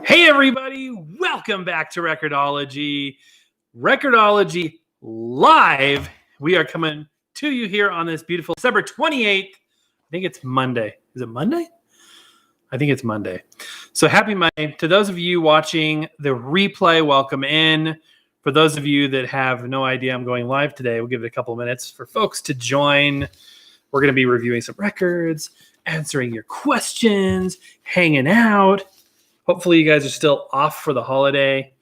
Hey everybody, welcome back to Record-ology. Record-ology live. We are coming to you here on this beautiful December 28th. I think it's Monday. Is it Monday? I think it's Monday. So happy Monday. To those of you watching the replay, welcome in. For those of you that have no idea I'm going live today, we'll give it a couple of minutes for folks to join. We're going to be reviewing some records, answering your questions, hanging out. Hopefully you guys are still off for the holiday.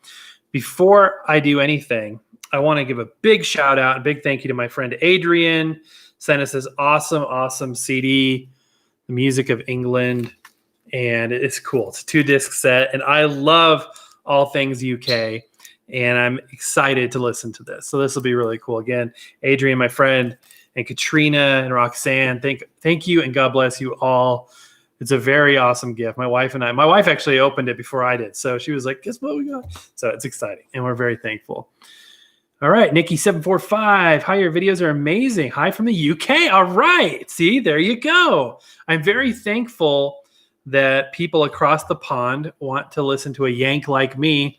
Before I do anything, I want to give a big shout out and big thank you to my friend Adrian. Sent us this awesome CD, The Music of England. And it's cool. It's a 2-disc set. And I love all things UK. And I'm excited to listen to this. So this will be really cool. Again, Adrian, my friend, and Katrina and Roxanne, thank you and God bless you all. It's a very awesome gift. My wife actually opened it before I did. So she was like, guess what we got? So it's exciting. And we're very thankful. All right. Nikki745. Hi, your videos are amazing. Hi from the UK. All right. See, there you go. I'm very thankful that people across the pond want to listen to a Yank like me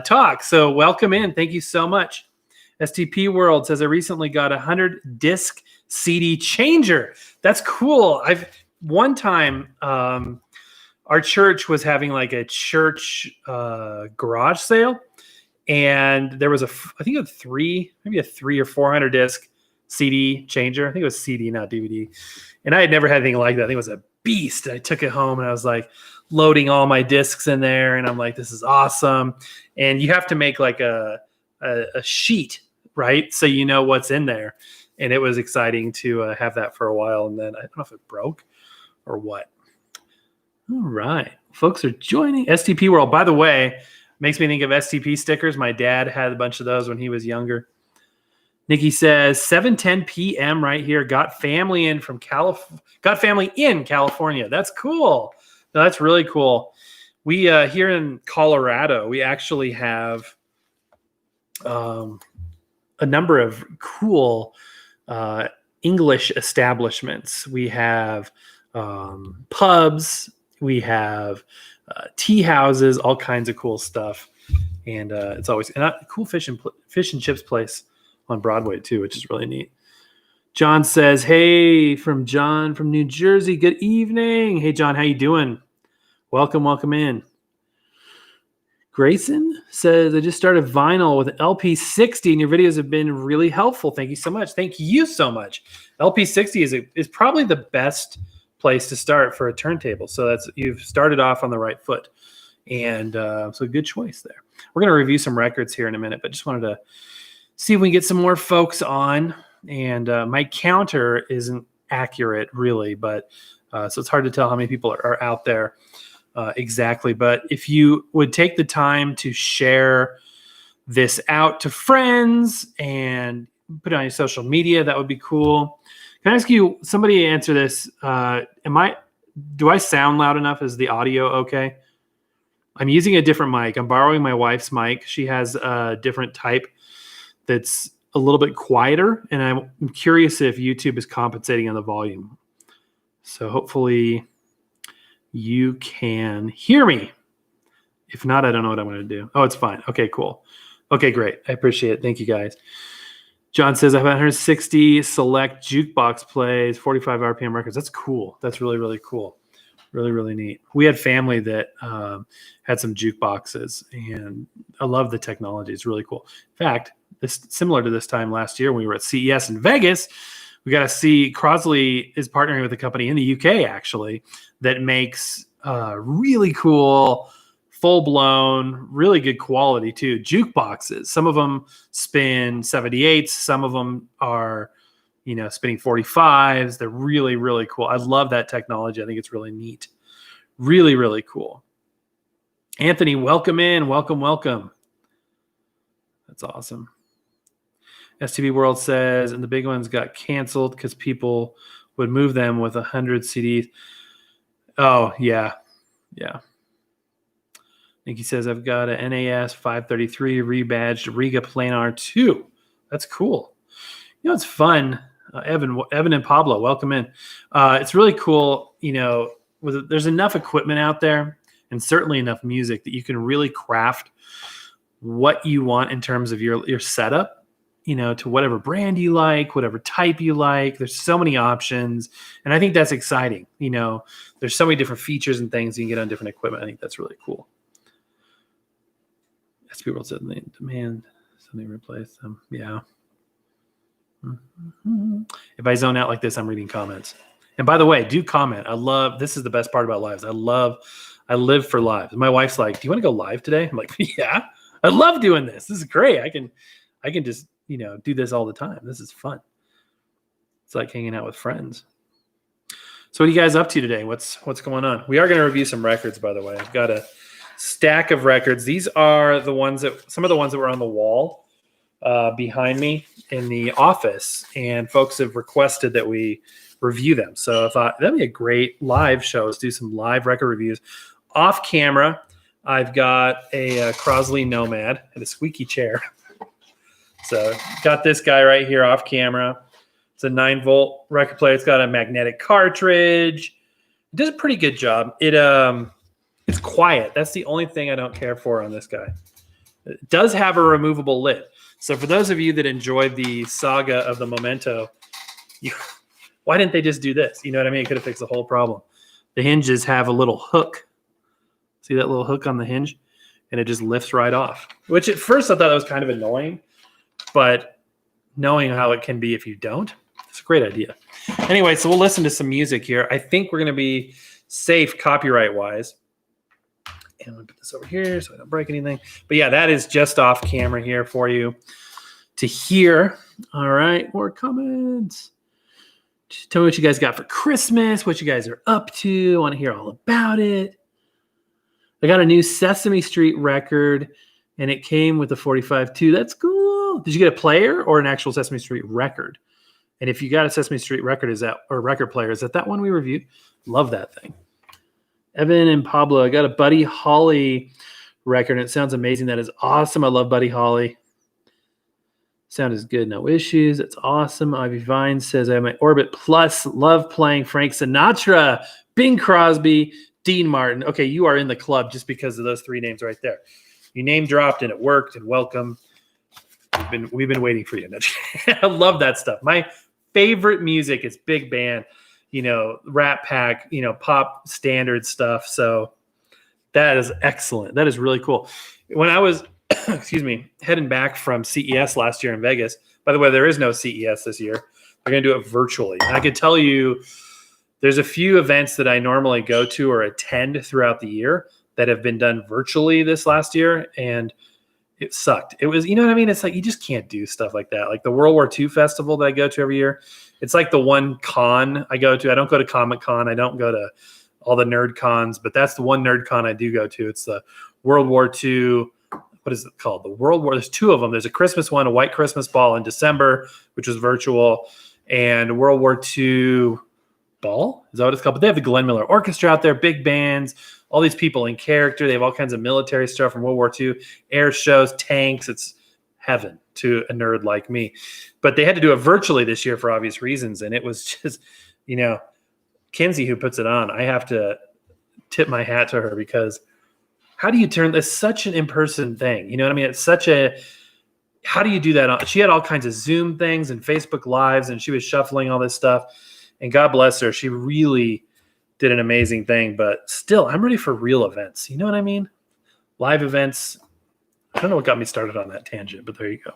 talk. So welcome in. Thank you so much. STP World says I recently got a 100-disc CD changer. That's cool. One time, our church was having like a church garage sale, and there was maybe a 300 or 400 disc CD changer. I think it was CD, not DVD. And I had never had anything like that. I think it was a beast. I took it home and I was like loading all my discs in there, and I'm like, this is awesome. And you have to make like a sheet, right? So you know what's in there. And it was exciting to have that for a while. And then I don't know if it broke or what. All right. Folks are joining. STP World, by the way, makes me think of STP stickers. My dad had a bunch of those when he was younger. Nikki says 7:10 p.m. right here. Got family in California. That's cool. No, that's really cool. We here in Colorado, we actually have a number of cool English establishments. We have pubs, we have tea houses, all kinds of cool stuff, and it's always a cool fish and chips place on Broadway too, which is really neat. John says, "Hey, from John from New Jersey. Good evening. Hey, John, how you doing? Welcome in." Grayson says, I just started vinyl with LP60 and your videos have been really helpful. Thank you so much. Thank you so much. LP60 is probably the best place to start for a turntable. So you've started off on the right foot. And so good choice there. We're going to review some records here in a minute, but just wanted to see if we can get some more folks on. And my counter isn't accurate really, but so it's hard to tell how many people are out there. Exactly. But if you would take the time to share this out to friends and put it on your social media, that would be cool. Can I ask you, somebody answer this? Do I sound loud enough? Is the audio okay? I'm using a different mic. I'm borrowing my wife's mic. She has a different type that's a little bit quieter. And I'm curious if YouTube is compensating on the volume. So hopefully you can hear me. If not, I don't know what I'm going to do. Oh, it's fine. Okay, cool. Okay, great. I appreciate it. Thank you, guys. John says I have 160 select jukebox plays, 45 RPM records. That's cool. That's really, really cool. Really, really neat. We had family that had some jukeboxes, and I love the technology. It's really cool. In fact, similar to this time last year when we were at CES in Vegas, we got to see Crosley is partnering with a company in the UK actually that makes really cool, full-blown, really good quality too jukeboxes. Some of them spin 78s, some of them are, spinning 45s. They're really, really cool. I love that technology. I think it's really neat. Really, really cool. Anthony, welcome in. Welcome. That's awesome. STB World says, and the big ones got canceled because people would move them with 100 CDs. Oh, yeah. Nikki says, I've got a NAS 533 rebadged Riga Planar 2. That's cool. It's fun. Evan and Pablo, welcome in. It's really cool. There's enough equipment out there and certainly enough music that you can really craft what you want in terms of your setup, to whatever brand you like, whatever type you like. There's so many options, and I think that's exciting. There's so many different features and things you can get on different equipment. I think that's really cool. SP World said they demand something replace them. Yeah. Mm-hmm. If I zone out like this, I'm reading comments. And by the way, do comment. This is the best part about lives. I live for lives. My wife's like, do you want to go live today? I'm like, yeah, I love doing this. This is great. I can just, do this all the time. This is fun. It's like hanging out with friends. So what are you guys up to today? What's going on? We are going to review some records, by the way. I've got a stack of records. These are some of the ones that were on the wall behind me in the office, and folks have requested that we review them. So I thought that'd be a great live show. Let's do some live record reviews. Off camera, I've got a Crosley Nomad and a squeaky chair. So got this guy right here off camera. It's a 9-volt record player. It's got a magnetic cartridge. It does a pretty good job. It's quiet. That's the only thing I don't care for on this guy. It does have a removable lid. So for those of you that enjoyed the saga of the Memento, why didn't they just do this? You know what I mean? It could have fixed the whole problem. The hinges have a little hook. See that little hook on the hinge? And it just lifts right off. Which at first I thought that was kind of annoying. But knowing how it can be if you don't, it's a great idea. Anyway, so we'll listen to some music here. I think we're going to be safe copyright-wise. And I'm going to put this over here so I don't break anything. But yeah, that is just off camera here for you to hear. All right, more comments. Just tell me what you guys got for Christmas, what you guys are up to. I want to hear all about it. I got a new Sesame Street record, and it came with the 45 too. That's cool. Did you get a player or an actual Sesame Street record? And if you got a Sesame Street record, record player, is that one we reviewed? Love that thing. Evan and Pablo, I got a Buddy Holly record, and it sounds amazing. That is awesome. I love Buddy Holly. Sound is good, no issues. That's awesome. Ivy Vine says, I have my Orbit Plus. Love playing Frank Sinatra, Bing Crosby, Dean Martin. Okay, you are in the club just because of those three names right there. You name dropped, and it worked, and welcome. We've been waiting for you. I love that stuff. My favorite music is big band, Rat Pack, pop standard stuff. So that is excellent. That is really cool. When I was, heading back from CES last year in Vegas, by the way, there is no CES this year. They're going to do it virtually. And I could tell you there's a few events that I normally go to or attend throughout the year that have been done virtually this last year. And it sucked. It was, what I mean? It's like, you just can't do stuff like that. Like the World War II festival that I go to every year. It's like the one con I go to. I don't go to Comic-Con. I don't go to all the nerd cons, but that's the one nerd con I do go to. It's the World War II. What is it called? The World War. There's two of them. There's a Christmas one, a white Christmas ball in December, which was virtual, and World War II ball. Is that what it's called? But they have the Glenn Miller Orchestra out there, big bands, all these people in character. They have all kinds of military stuff from World War II, air shows, tanks. It's heaven to a nerd like me. But they had to do it virtually this year for obvious reasons. And it was just, Kinsey who puts it on. I have to tip my hat to her, because how do you turn this such an in-person thing? You know what I mean? It's such how do you do that? She had all kinds of Zoom things and Facebook Lives, and she was shuffling all this stuff. And God bless her. She really did an amazing thing, but still, I'm ready for real events. You know what I mean? Live events. I don't know what got me started on that tangent, but there you go.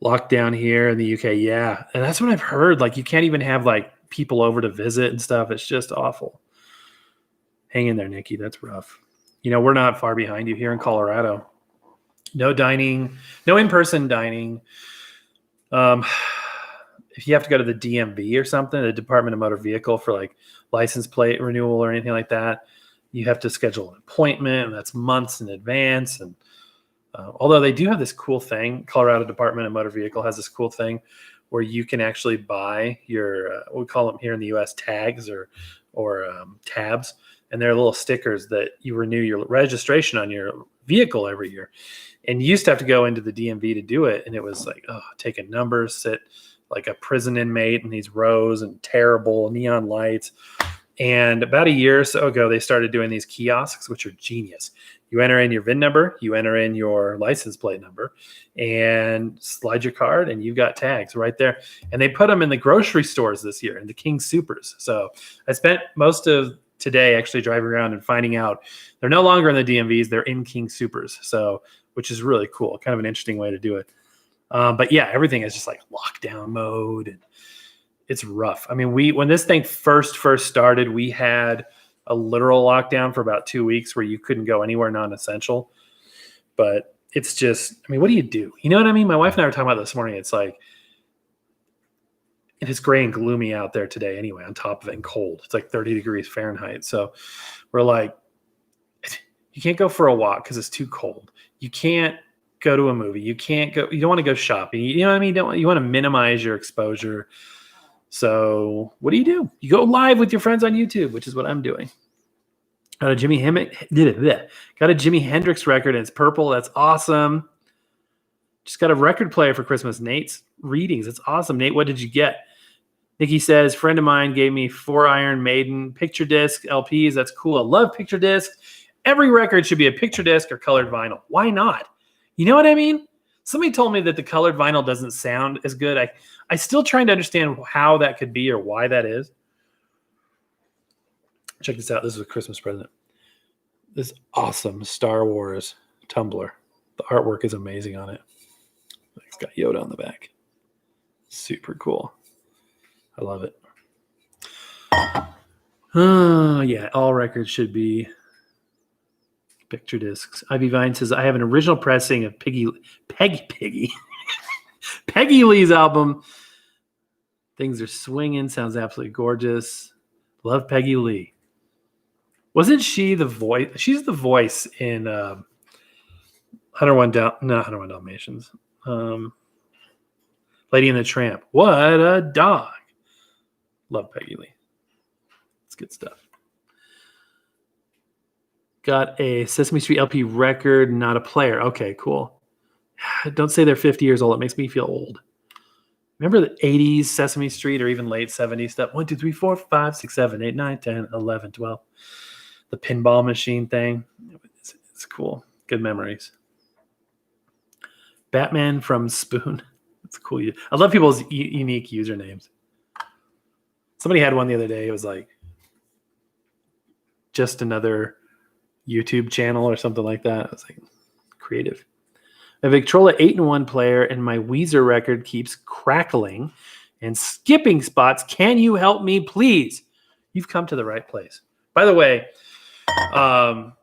Lockdown here in the UK. Yeah. And that's what I've heard. Like, you can't even have people over to visit and stuff. It's just awful. Hang in there, Nikki. That's rough. We're not far behind you here in Colorado. No dining, no in-person dining. If you have to go to the DMV or something, the Department of Motor Vehicle, for license plate renewal or anything like that, you have to schedule an appointment, and that's months in advance. And although they do have this cool thing, Colorado Department of Motor Vehicle has this cool thing where you can actually buy your, we call them here in the U.S. tags or tabs, and they're little stickers that you renew your registration on your vehicle every year. And you used to have to go into the DMV to do it, and it was take a number, sit like a prison inmate in these rows and terrible neon lights. And about a year or so ago, they started doing these kiosks, which are genius. You enter in your VIN number, you enter in your license plate number, and slide your card, and you've got tags right there. And they put them in the grocery stores this year, in the King Supers. So I spent most of today actually driving around and finding out they're no longer in the DMVs, they're in King Supers. So, which is really cool, kind of an interesting way to do it. But yeah, everything is just like lockdown mode, and it's rough. I mean, when this thing first started, we had a literal lockdown for about 2 weeks where you couldn't go anywhere non-essential. But it's just, I mean, what do you do? You know what I mean? My wife and I were talking about this morning. It's like, it is gray and gloomy out there today anyway, on top of it, and cold. It's like 30 degrees Fahrenheit. So we're like, you can't go for a walk because it's too cold. You can't go to a movie. You don't want to go shopping. You know what I mean? You want to minimize your exposure. So what do? You go live with your friends on YouTube, which is what I'm doing. Got a Jimi Hendrix record, and it's purple. That's awesome. Just got a record player for Christmas. Nate's readings. It's awesome. Nate, what did you get? Nikki says, friend of mine gave me 4 Iron Maiden picture disc LPs. That's cool. I love picture discs. Every record should be a picture disc or colored vinyl. Why not? You know what I mean? Somebody told me that the colored vinyl doesn't sound as good. I still trying to understand how that could be or why that is. Check this out. This is a Christmas present. This awesome Star Wars tumbler. The artwork is amazing on it. It's got Yoda on the back. Super cool. I love it. Oh, yeah. All records should be picture discs. Ivy Vine says, I have an original pressing of Peggy Lee's album. Things Are Swinging. Sounds absolutely gorgeous. Love Peggy Lee. Wasn't she the voice? She's the voice in 101 Dalmatians. Lady and the Tramp. What a dog. Love Peggy Lee. It's good stuff. Got a Sesame Street LP record, not a player. Okay, cool. Don't say they're 50 years old. It makes me feel old. Remember the 80s Sesame Street or even late 70s stuff? 1, 2, 3, 4, 5, 6, 7, 8, 9, 10, 11, 12. The pinball machine thing. It's cool. Good memories. Batman from Spoon. That's cool. I love people's unique usernames. Somebody had one the other day. It was like just another YouTube channel or something like that. It was like creative. A Victrola 8-in-1 player and my Weezer record keeps crackling and skipping spots. Can you help me, please? You've come to the right place. By the way, our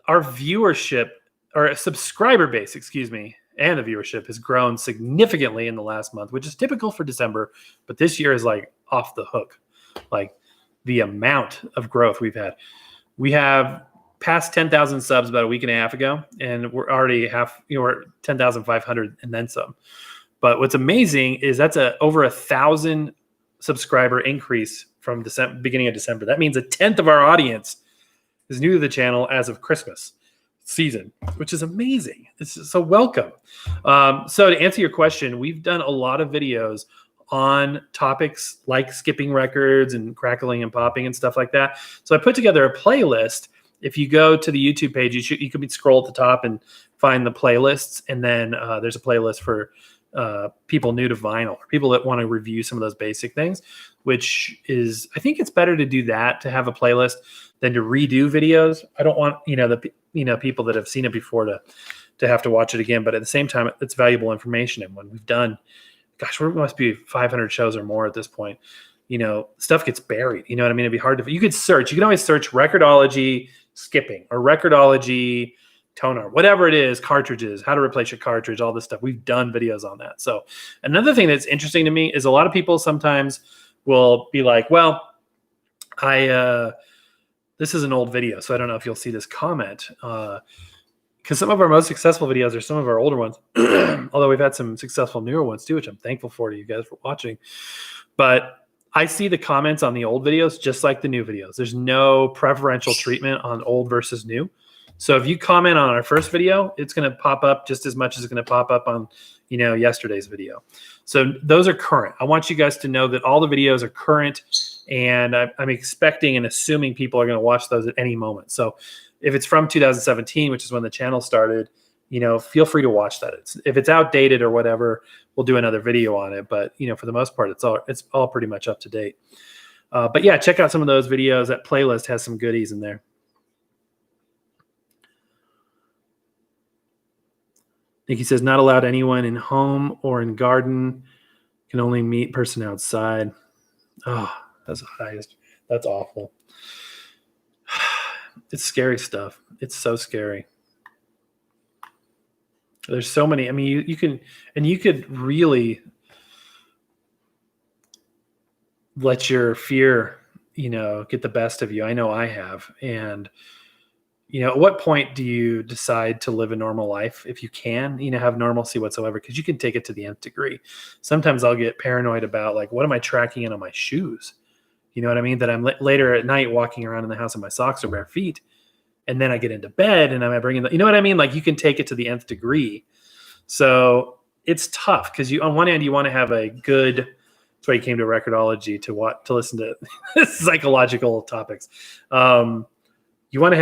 viewership, or subscriber base, and the viewership has grown significantly in the last month, which is typical for December. But this year is like off the hook. Like the amount of growth we've had. We have passed 10,000 subs about a week and a half ago, and we're already we're 10,500 and then some. But what's amazing is that's over 1,000 subscriber increase from beginning of December. That means 1/10 of our audience is new to the channel as of Christmas season, which is amazing. So welcome. So to answer your question, we've done a lot of videos on topics like skipping records and crackling and popping and stuff like that. So I put together a playlist. If you go to the YouTube page, you could scroll at the top and find the playlists. And then there's a playlist for people new to vinyl, or people that want to review some of those basic things, which is, I think it's better to do that, to have a playlist, than to redo videos. I don't want, people that have seen it before to have to watch it again. But at the same time, it's valuable information. And when we've done, gosh, we must be 500 shows or more at this point. Stuff gets buried. You know what I mean? It'd be hard to, you can always search Record-ology skipping or Record-ology toner, whatever it is, cartridges, how to replace your cartridge, all this stuff. We've done videos on that. So another thing that's interesting to me is a lot of people sometimes will be like, well, this is an old video, so I don't know if you'll see this comment. Because some of our most successful videos are some of our older ones, although we've had some successful newer ones too, which I'm thankful for you guys for watching. But I see the comments on the old videos just like the new videos. There's no preferential treatment on old versus new. So if you comment on our first video, it's going to pop up just as much as it's going to pop up on, yesterday's video. So those are current. I want you guys to know that all the videos are current, and I'm expecting and assuming people are going to watch those at any moment. So if it's from 2017, which is when the channel started, feel free to watch that. If it's outdated or whatever, we'll do another video on it. But for the most part, it's all pretty much up to date. But yeah, check out some of those videos. That playlist has some goodies in there. Nikki says, not allowed anyone in home or in garden. Can only meet person outside. Oh, that's the highest. That's awful. It's scary stuff. It's so scary. There's so many. I mean, you could really let your fear, get the best of you. I know I have. And, at what point do you decide to live a normal life? If you can, have normalcy whatsoever, because you can take it to the nth degree. Sometimes I'll get paranoid about, like, what am I tracking in on my shoes? You know what I mean? That I'm later at night walking around in the house and my socks are bare feet. And then I get into bed and I'm bringing you know what I mean? Like, you can take it to the nth degree. So it's tough because on one hand, you want to have a good, that's why you came to Record-ology to listen to psychological topics. You got to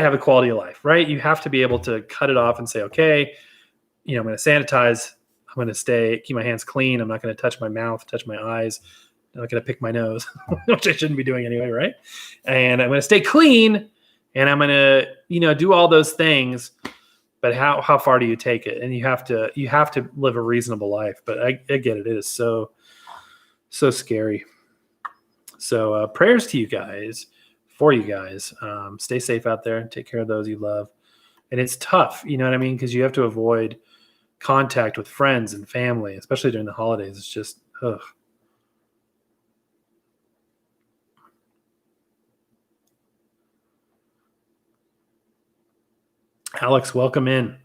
have a quality of life, right? You have to be able to cut it off and say, okay, I'm going to sanitize. I'm going to keep my hands clean. I'm not going to touch my mouth, touch my eyes. I'm not going to pick my nose, which I shouldn't be doing anyway, right? And I'm going to stay clean, and I'm going to, do all those things. But how far do you take it? And you have to live a reasonable life. But I get it. It is so scary. So prayers to you guys. For you guys, stay safe out there. Take care of those you love. And it's tough, you know what I mean? Because you have to avoid contact with friends and family, especially during the holidays. It's just, ugh. Alex, welcome in.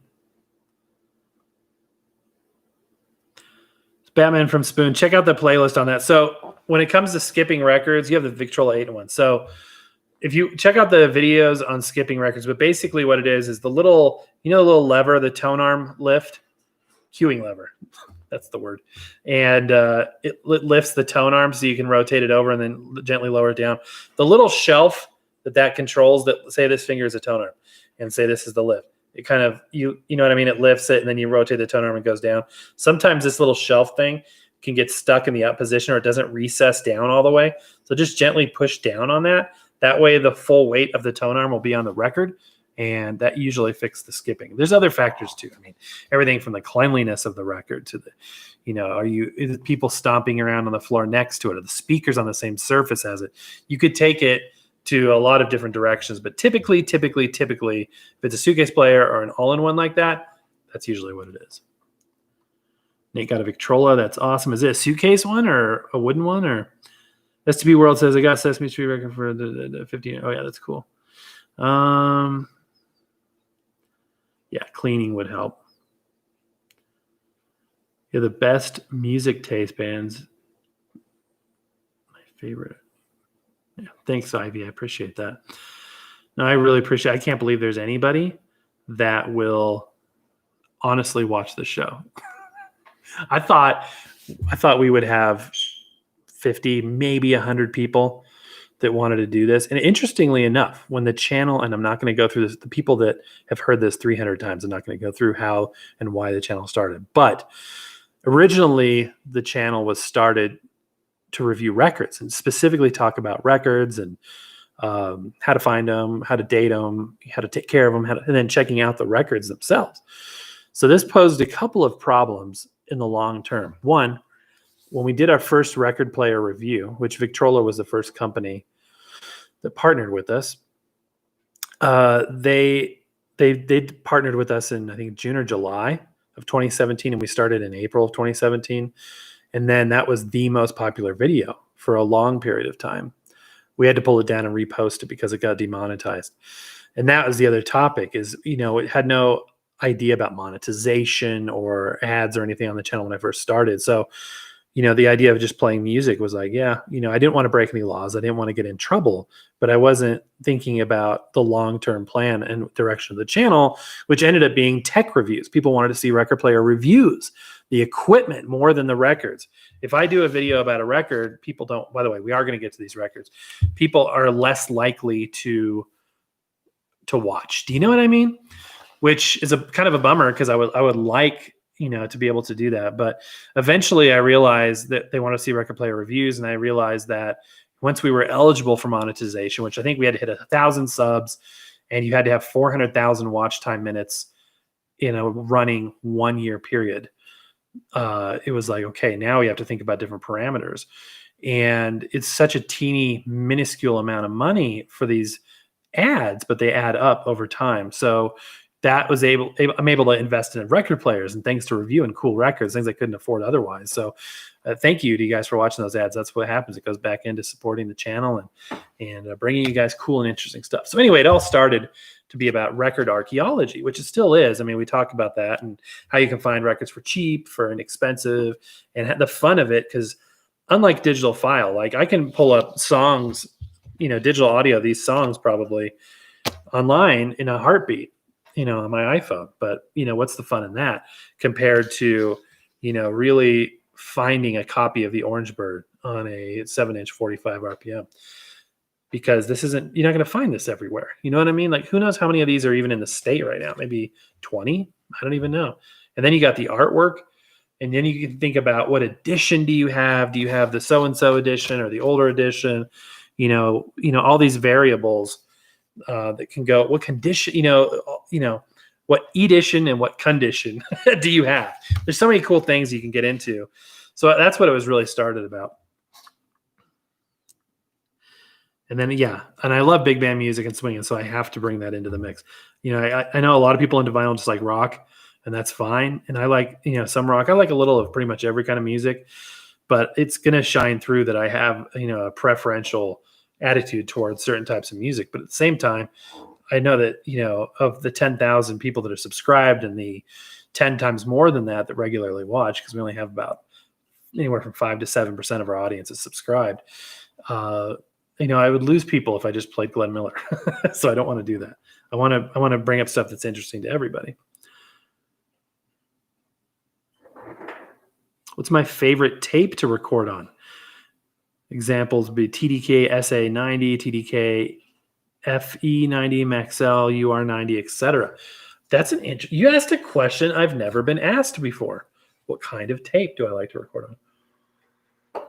It's Batman from Spoon. Check out the playlist on that. So when it comes to skipping records, you have the Victrola 8-in-1. So if you check out the videos on skipping records, but basically what it is the little, the little lever, the tone arm lift, cueing lever. That's the word. And it lifts the tone arm so you can rotate it over and then gently lower it down. The little shelf that controls that, say this finger is a tone arm and say this is the lift. It kind of, you know what I mean? It lifts it and then you rotate the tone arm and goes down. Sometimes this little shelf thing can get stuck in the up position or it doesn't recess down all the way. So just gently push down on that. That way the full weight of the tone arm will be on the record, and that usually fixes the skipping. There's other factors too. I mean, everything from the cleanliness of the record to the, are people stomping around on the floor next to it? Are the speakers on the same surface as it? You could take it to a lot of different directions, but typically, if it's a suitcase player or an all-in-one like that, that's usually what it is. Nate got a Victrola. That's awesome. Is it a suitcase one or a wooden one or? STB World says, I got Sesame Street record for the 15. Oh, yeah, that's cool. Yeah, cleaning would help. You're the best music taste bands. My favorite. Yeah, thanks, Ivy. I appreciate that. No, I really appreciate it. I can't believe there's anybody that will honestly watch the show. I thought we would have 50, maybe 100 people that wanted to do this. And interestingly enough, when the channel, and I'm not going to go through this, the people that have heard this 300 times, I'm not going to go through how and why the channel started. But originally, the channel was started to review records and specifically talk about records and how to find them, how to date them, how to take care of them, and then checking out the records themselves. So this posed a couple of problems in the long term. One, when we did our first record player review, which Victrola was the first company that partnered with us, they partnered with us in, I think, June or July of 2017, and we started in April of 2017. And then that was the most popular video for a long period of time. We had to pull it down and repost it because it got demonetized. And that was the other topic is, it had no idea about monetization or ads or anything on the channel when I first started. So the idea of just playing music was like, yeah, I didn't want to break any laws. I didn't want to get in trouble, but I wasn't thinking about the long-term plan and direction of the channel, which ended up being tech reviews. People wanted to see record player reviews, the equipment more than the records. If I do a video about a record, people don't, by the way, we are going to get to these records. People are less likely to watch. Do you know what I mean? Which is a kind of a bummer because I would like, to be able to do that. But eventually I realized that they want to see record player reviews. And I realized that once we were eligible for monetization, which I think we had to hit 1,000 subs and you had to have 400,000 watch time minutes in a running 1 year period. It was like, okay, now we have to think about different parameters. And it's such a teeny, minuscule amount of money for these ads, but they add up over time. So that was I'm able to invest in record players and things to review and cool records, things I couldn't afford otherwise. So thank you to you guys for watching those ads. That's what happens. It goes back into supporting the channel and bringing you guys cool and interesting stuff. So anyway, it all started to be about record archaeology, which it still is. I mean, we talk about that and how you can find records for cheap, for inexpensive, and the fun of it. Because unlike digital file, like I can pull up songs, digital audio, these songs probably online in a heartbeat, on my iPhone. But, what's the fun in that compared to, really finding a copy of the Orange Bird on a 7-inch 45 RPM? Because you're not going to find this everywhere. You know what I mean? Like, who knows how many of these are even in the state right now? Maybe 20? I don't even know. And then you got the artwork. And then you can think about what edition do you have? Do you have the so-and-so edition or the older edition? All these variables that can go, what condition, what edition and what condition do you have? There's so many cool things you can get into. So that's what it was really started about. And then, and I love big band music and swinging, so I have to bring that into the mix. I know a lot of people into vinyl just like rock, and that's fine. And I like, some rock. I like a little of pretty much every kind of music, but it's going to shine through that I have, a preferential attitude towards certain types of music. But at the same time, I know that, of the 10,000 people that are subscribed and the 10 times more than that regularly watch, because we only have about anywhere from 5 to 7% of our audience is subscribed. I would lose people if I just played Glenn Miller. So I don't want to do that. I want to bring up stuff that's interesting to everybody. What's my favorite tape to record on? Examples would be TDK SA90, TDK FE90, Maxell, UR90, etc. That's you asked a question I've never been asked before. What kind of tape do I like to record on?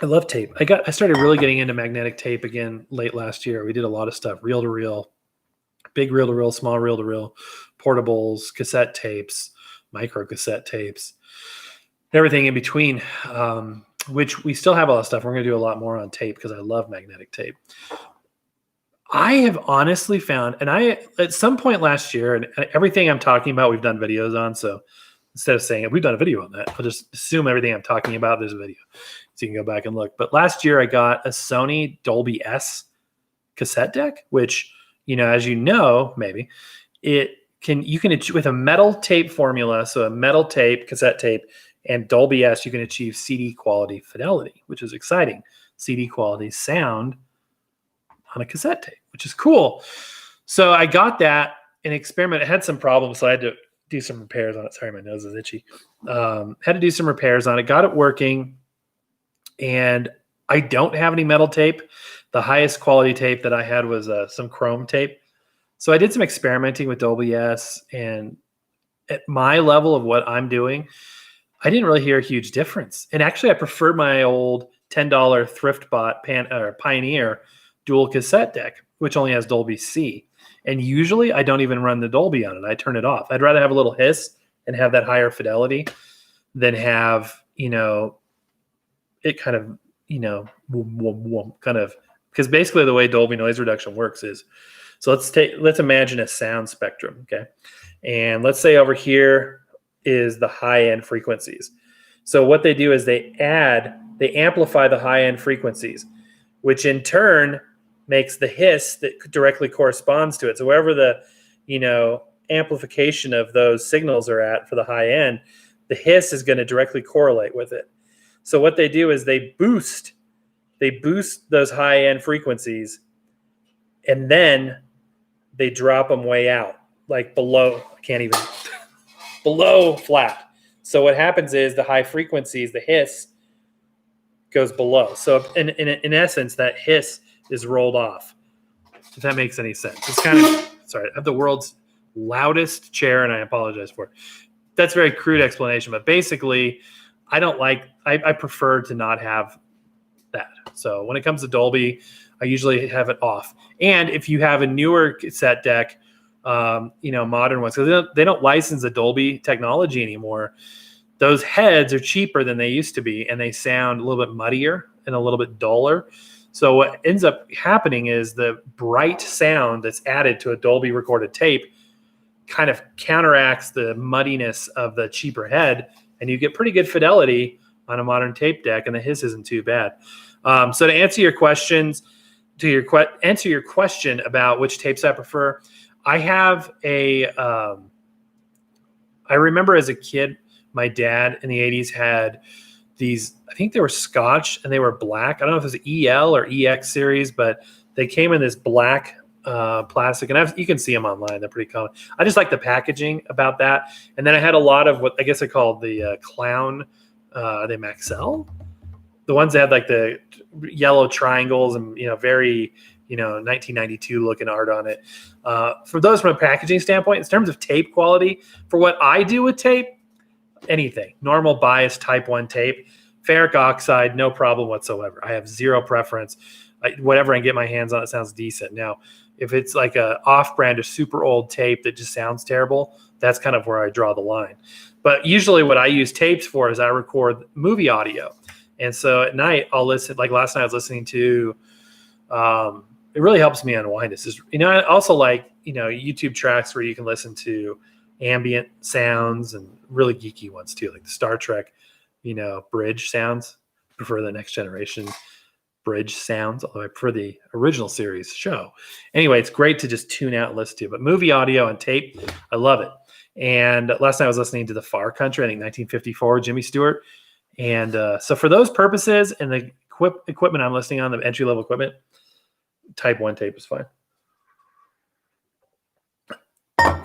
I love tape. I started really getting into magnetic tape again late last year. We did a lot of stuff, reel to reel, big reel to reel, small reel to reel, portables, cassette tapes, micro cassette tapes, everything in between, which we still have all that stuff. We're going to do a lot more on tape because I love magnetic tape. I have honestly found, and at some point last year, and everything I'm talking about, we've done videos on. So instead of saying we've done a video on that, I'll just assume everything I'm talking about, there's a video. So you can go back and look. But last year I got a Sony Dolby S cassette deck, which, as you know, maybe you can with a metal tape formula. So a metal tape, cassette tape, and Dolby S, you can achieve CD quality fidelity, which is exciting. CD quality sound on a cassette tape, which is cool. So I got that and experimented. It had some problems, so I had to do some repairs on it. Sorry, my nose is itchy. Had to do some repairs on it. Got it working, and I don't have any metal tape. The highest quality tape that I had was some chrome tape. So I did some experimenting with Dolby S, and at my level of what I'm doing, I didn't really hear a huge difference. And actually, I preferred my old $10 thrift bought Pioneer dual cassette deck, which only has Dolby C. And usually I don't even run the Dolby on it. I turn it off. I'd rather have a little hiss and have that higher fidelity than have, it kind of, because basically the way Dolby noise reduction works is, so let's imagine a sound spectrum. Okay. And let's say over here is the high end frequencies. So what they do is they amplify the high end frequencies, which in turn makes the hiss that directly corresponds to it. So wherever the, amplification of those signals are at for the high end, the hiss is going to directly correlate with it. So what they do is they boost those high end frequencies, and then they drop them way out, like below. I can't even below flat. So what happens is the high frequencies, the hiss, goes below. So in essence, that hiss is rolled off. If that makes any sense. It's kind of sorry. I have the world's loudest chair, and I apologize for it. That's a very crude explanation, but basically, I don't like. I prefer to not have that. So when it comes to Dolby, I usually have it off. And if you have a newer cassette deck, modern ones, because they don't license the Dolby technology anymore. Those heads are cheaper than they used to be, and they sound a little bit muddier and a little bit duller. So what ends up happening is the bright sound that's added to a Dolby recorded tape kind of counteracts the muddiness of the cheaper head, and you get pretty good fidelity on a modern tape deck, and the hiss isn't too bad. So to answer your questions, answer your question about which tapes I prefer, I have I remember as a kid, my dad in the 80s had these, I think they were Scotch and they were black. I don't know if it was EL or EX series, but they came in this black plastic, and you can see them online. They're pretty common. I just like the packaging about that. And then I had a lot of what I guess I called the clown, the Maxell, the ones that had like the yellow triangles and, very, 1992 looking art on it. For those from a packaging standpoint, in terms of tape quality, for what I do with tape, anything, normal bias type 1 tape, ferric oxide, no problem whatsoever. I have zero preference. Whatever I can get my hands on, it sounds decent. Now, if it's like a off-brand or super old tape that just sounds terrible, that's kind of where I draw the line. But usually what I use tapes for is I record movie audio. And so at night, I'll listen, like last night I was listening to, it really helps me unwind. This is, I also like, YouTube tracks where you can listen to ambient sounds and really geeky ones too, like the Star Trek, bridge sounds. I prefer the Next Generation bridge sounds, although I prefer the original series show. Anyway, it's great to just tune out and listen to. But movie audio and tape, I love it. And last night I was listening to The Far Country, I think 1954, Jimmy Stewart. And so for those purposes and the equipment I'm listening on, the entry-level equipment, type 1 tape is fine.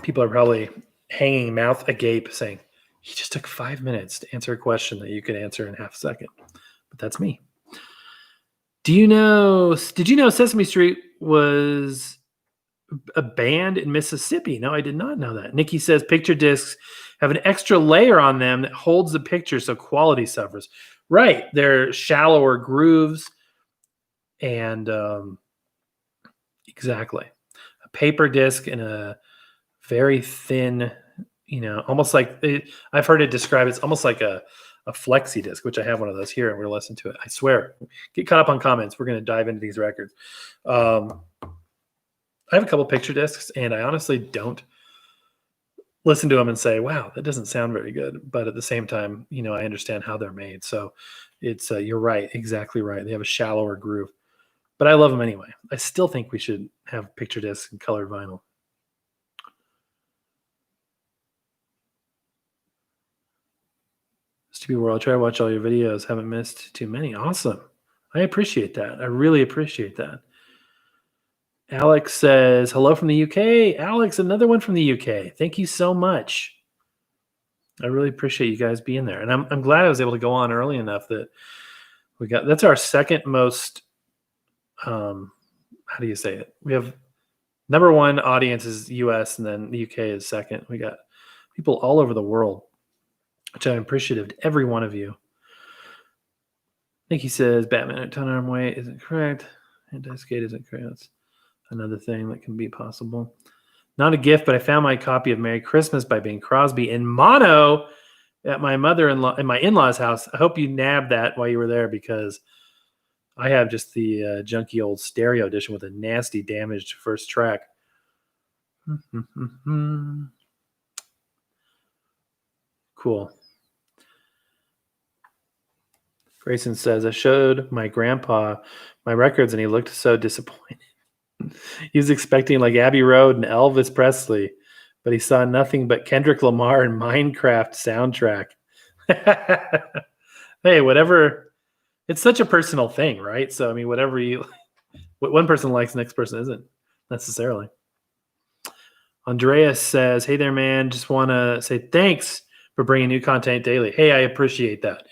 People are probably hanging mouth agape saying, he just took 5 minutes to answer a question that you could answer in half a second. But that's me. Did you know Sesame Street was a band in Mississippi? No, I did not know that. Nikki says picture discs have an extra layer on them that holds the picture so quality suffers. Right. They're shallower grooves. And exactly. A paper disc and a very thin, almost like I've heard it described. It's almost like a flexi disc, which I have one of those here, and we're going to listen to it. I swear. Get caught up on comments. We're going to dive into these records. I have a couple picture discs, and I honestly don't listen to them and say, wow, that doesn't sound very good. But at the same time, I understand how they're made. So it's, you're right, exactly right. They have a shallower groove. But I love them anyway. I still think we should have picture discs and colored vinyl. Stupid World, try to watch all your videos. Haven't missed too many. Awesome. I appreciate that. I really appreciate that. Alex says, hello from the UK. Alex, another one from the UK. Thank you so much. I really appreciate you guys being there. And I'm glad I was able to go on early enough that that's our second most, how do you say it? We have number one audience is US, and then the UK is second. We got people all over the world, which I'm appreciative to every one of you. Nikki says, Batman at 10 arm weight isn't correct. Anti-skate isn't correct. That's another thing that can be possible. Not a gift, but I found my copy of Merry Christmas by Bing Crosby in mono at my mother-in-law in my in-laws' house. I hope you nabbed that while you were there, because I have just the junky old stereo edition with a nasty damaged first track. Cool. Grayson says, I showed my grandpa my records and he looked so disappointed. He was expecting like Abbey Road and Elvis Presley, but he saw nothing but Kendrick Lamar and Minecraft soundtrack. Hey, whatever. It's such a personal thing, right? So I mean, whatever what one person likes, the next person isn't necessarily. Andreas says, "Hey there, man. Just want to say thanks for bringing new content daily. Hey, I appreciate that.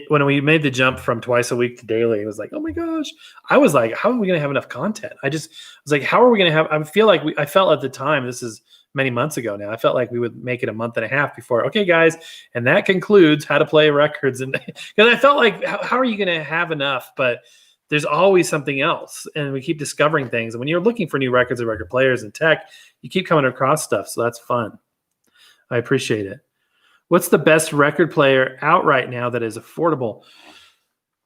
When we made the jump from twice a week to daily, it was like, oh my gosh. I was like, how are we going to have enough content? I was like, how are we going to have? I felt at the time, this is many months ago now. I felt like we would make it a month and a half before. Okay, guys, and that concludes how to play records. And because I felt like, how are you going to have enough? But there's always something else, and we keep discovering things. And when you're looking for new records and record players and tech, you keep coming across stuff. So that's fun. I appreciate it. What's the best record player out right now that is affordable?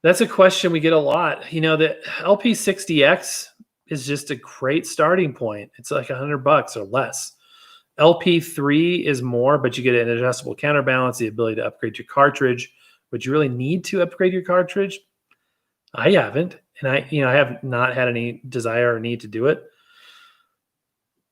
That's a question we get a lot. You know, the LP60X is just a great starting point. It's like $100 or less. LP3 is more, but you get an adjustable counterbalance, the ability to upgrade your cartridge. Would you really need to upgrade your cartridge? I haven't, and I have not had any desire or need to do it.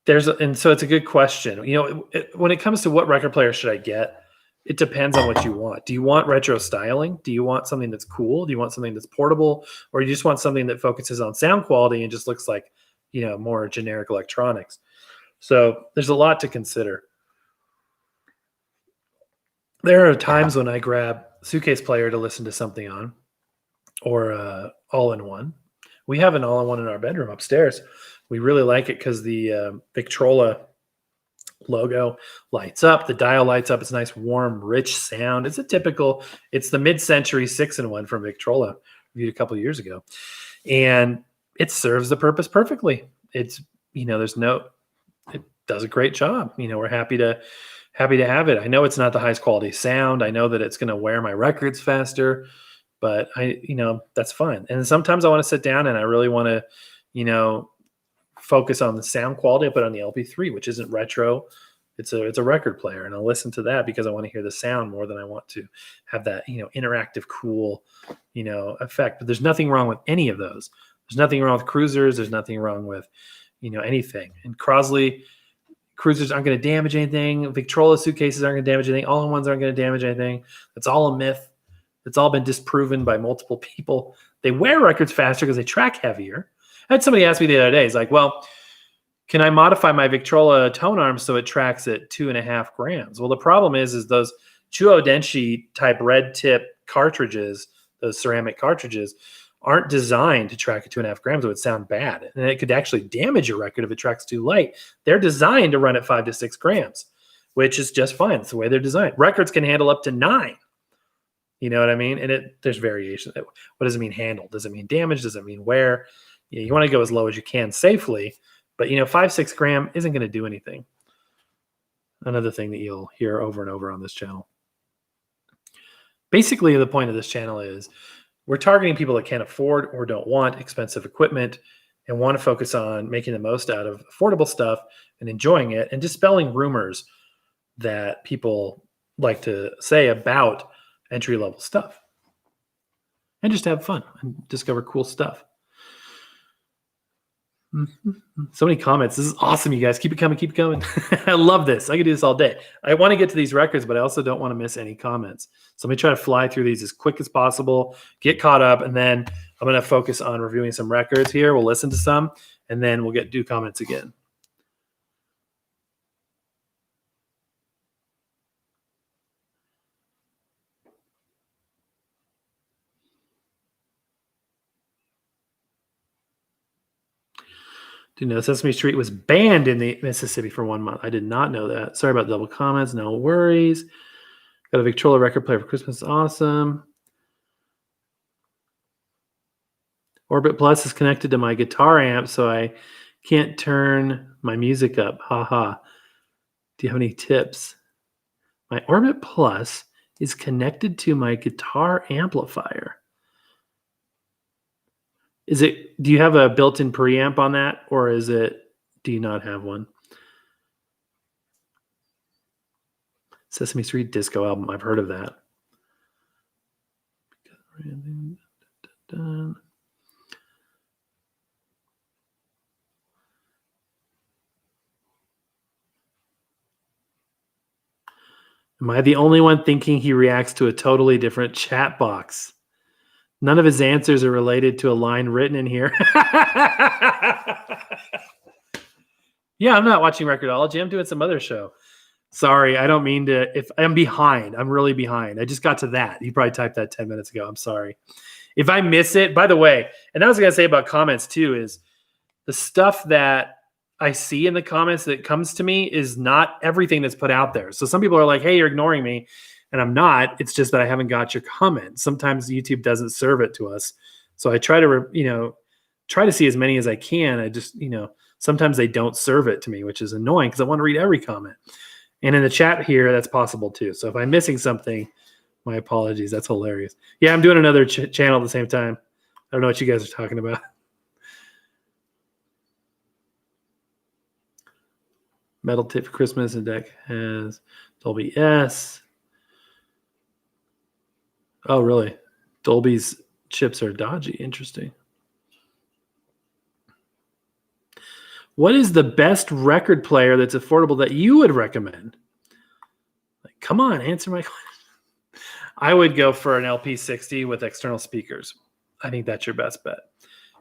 And so it's a good question. You know, when it comes to what record player should I get, it depends on what you want. Do you want retro styling? Do you want something that's cool? Do you want something that's portable? Or you just want something that focuses on sound quality and just looks like, more generic electronics? So there's a lot to consider. There are times when I grab suitcase player to listen to something on, or all-in-one. We have an all-in-one in our bedroom upstairs. We really like it because the Victrola logo lights up, the dial lights up. It's a nice, warm, rich sound. It's the mid-century 6-in-1 from Victrola, reviewed a couple of years ago, and it serves the purpose perfectly. It does a great job. We're happy to have it. I know it's not the highest quality sound. I know that it's going to wear my records faster, but that's fine. And sometimes I want to sit down and I really want to, focus on the sound quality. I put on the LP3, which isn't retro. It's a record player, and I'll listen to that because I want to hear the sound more than I want to have that, interactive, cool, effect. But there's nothing wrong with any of those. There's nothing wrong with cruisers. There's nothing wrong with, anything. And Crosley cruisers aren't going to damage anything. Victrola suitcases aren't going to damage anything. All-in-ones aren't going to damage anything. It's all a myth. It's all been disproven by multiple people. They wear records faster because they track heavier. I had somebody ask me the other day, he's like, well, can I modify my Victrola tone arm so it tracks at 2.5 grams? Well, the problem is those Chuo Denshi type red tip cartridges, those ceramic cartridges, aren't designed to track at 2.5 grams. It would sound bad. And it could actually damage your record if it tracks too light. They're designed to run at 5 to 6 grams, which is just fine. It's the way they're designed. Records can handle up to 9. You know what I mean? And there's variation. What does it mean handle? Does it mean damage? Does it mean wear? You want to go as low as you can safely, but 5-6 gram isn't going to do anything. Another thing that you'll hear over and over on this channel. Basically, the point of this channel is we're targeting people that can't afford or don't want expensive equipment and want to focus on making the most out of affordable stuff and enjoying it and dispelling rumors that people like to say about entry-level stuff, and just have fun and discover cool stuff. So many comments. This is awesome, you guys. Keep it coming. Keep it coming. I love this. I could do this all day. I want to get to these records, but I also don't want to miss any comments. So let me try to fly through these as quick as possible, get caught up, and then I'm going to focus on reviewing some records here. We'll listen to some, and then we'll do comments again. Do you know Sesame Street was banned in the Mississippi for 1 month? I did not know that. Sorry about double comments. No worries. Got a Victrola record player for Christmas. Awesome. Orbit Plus is connected to my guitar amp, so I can't turn my music up. Haha. Do you have any tips? My Orbit Plus is connected to my guitar amplifier. Do you have a built-in preamp on that, or do you not have one? Sesame Street disco album. I've heard of that. Am I the only one thinking he reacts to a totally different chat box? None of his answers are related to a line written in here. Yeah, I'm not watching Record-ology. I'm doing some other show. Sorry, I don't mean to. If I'm behind, I'm really behind. I just got to that. You probably typed that 10 minutes ago. I'm sorry. If I miss it, by the way, and I was going to say about comments too, is the stuff that I see in the comments that comes to me is not everything that's put out there. So some people are like, hey, you're ignoring me. And I'm not. It's just that I haven't got your comment. Sometimes YouTube doesn't serve it to us. So I try to, try to see as many as I can. I just, sometimes they don't serve it to me, which is annoying because I want to read every comment. And in the chat here, that's possible too. So if I'm missing something, my apologies. That's hilarious. Yeah, I'm doing another channel at the same time. I don't know what you guys are talking about. Metal Tip for Christmas and deck has Dolby S. Oh, really? Dolby's chips are dodgy. Interesting. What is the best record player that's affordable that you would recommend? Like, come on, answer my question. I would go for an LP60 with external speakers. I think that's your best bet.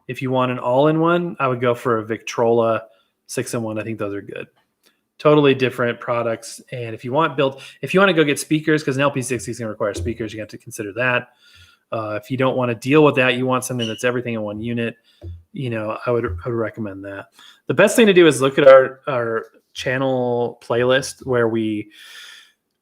If you want an all-in-one, I would go for a Victrola 6-in-1. I think those are good. Totally different products. And if you want to go get speakers, because an LP60 is going to require speakers, you have to consider that. If you don't want to deal with that, you want something that's everything in one unit, I would recommend that. The best thing to do is look at our channel playlist where we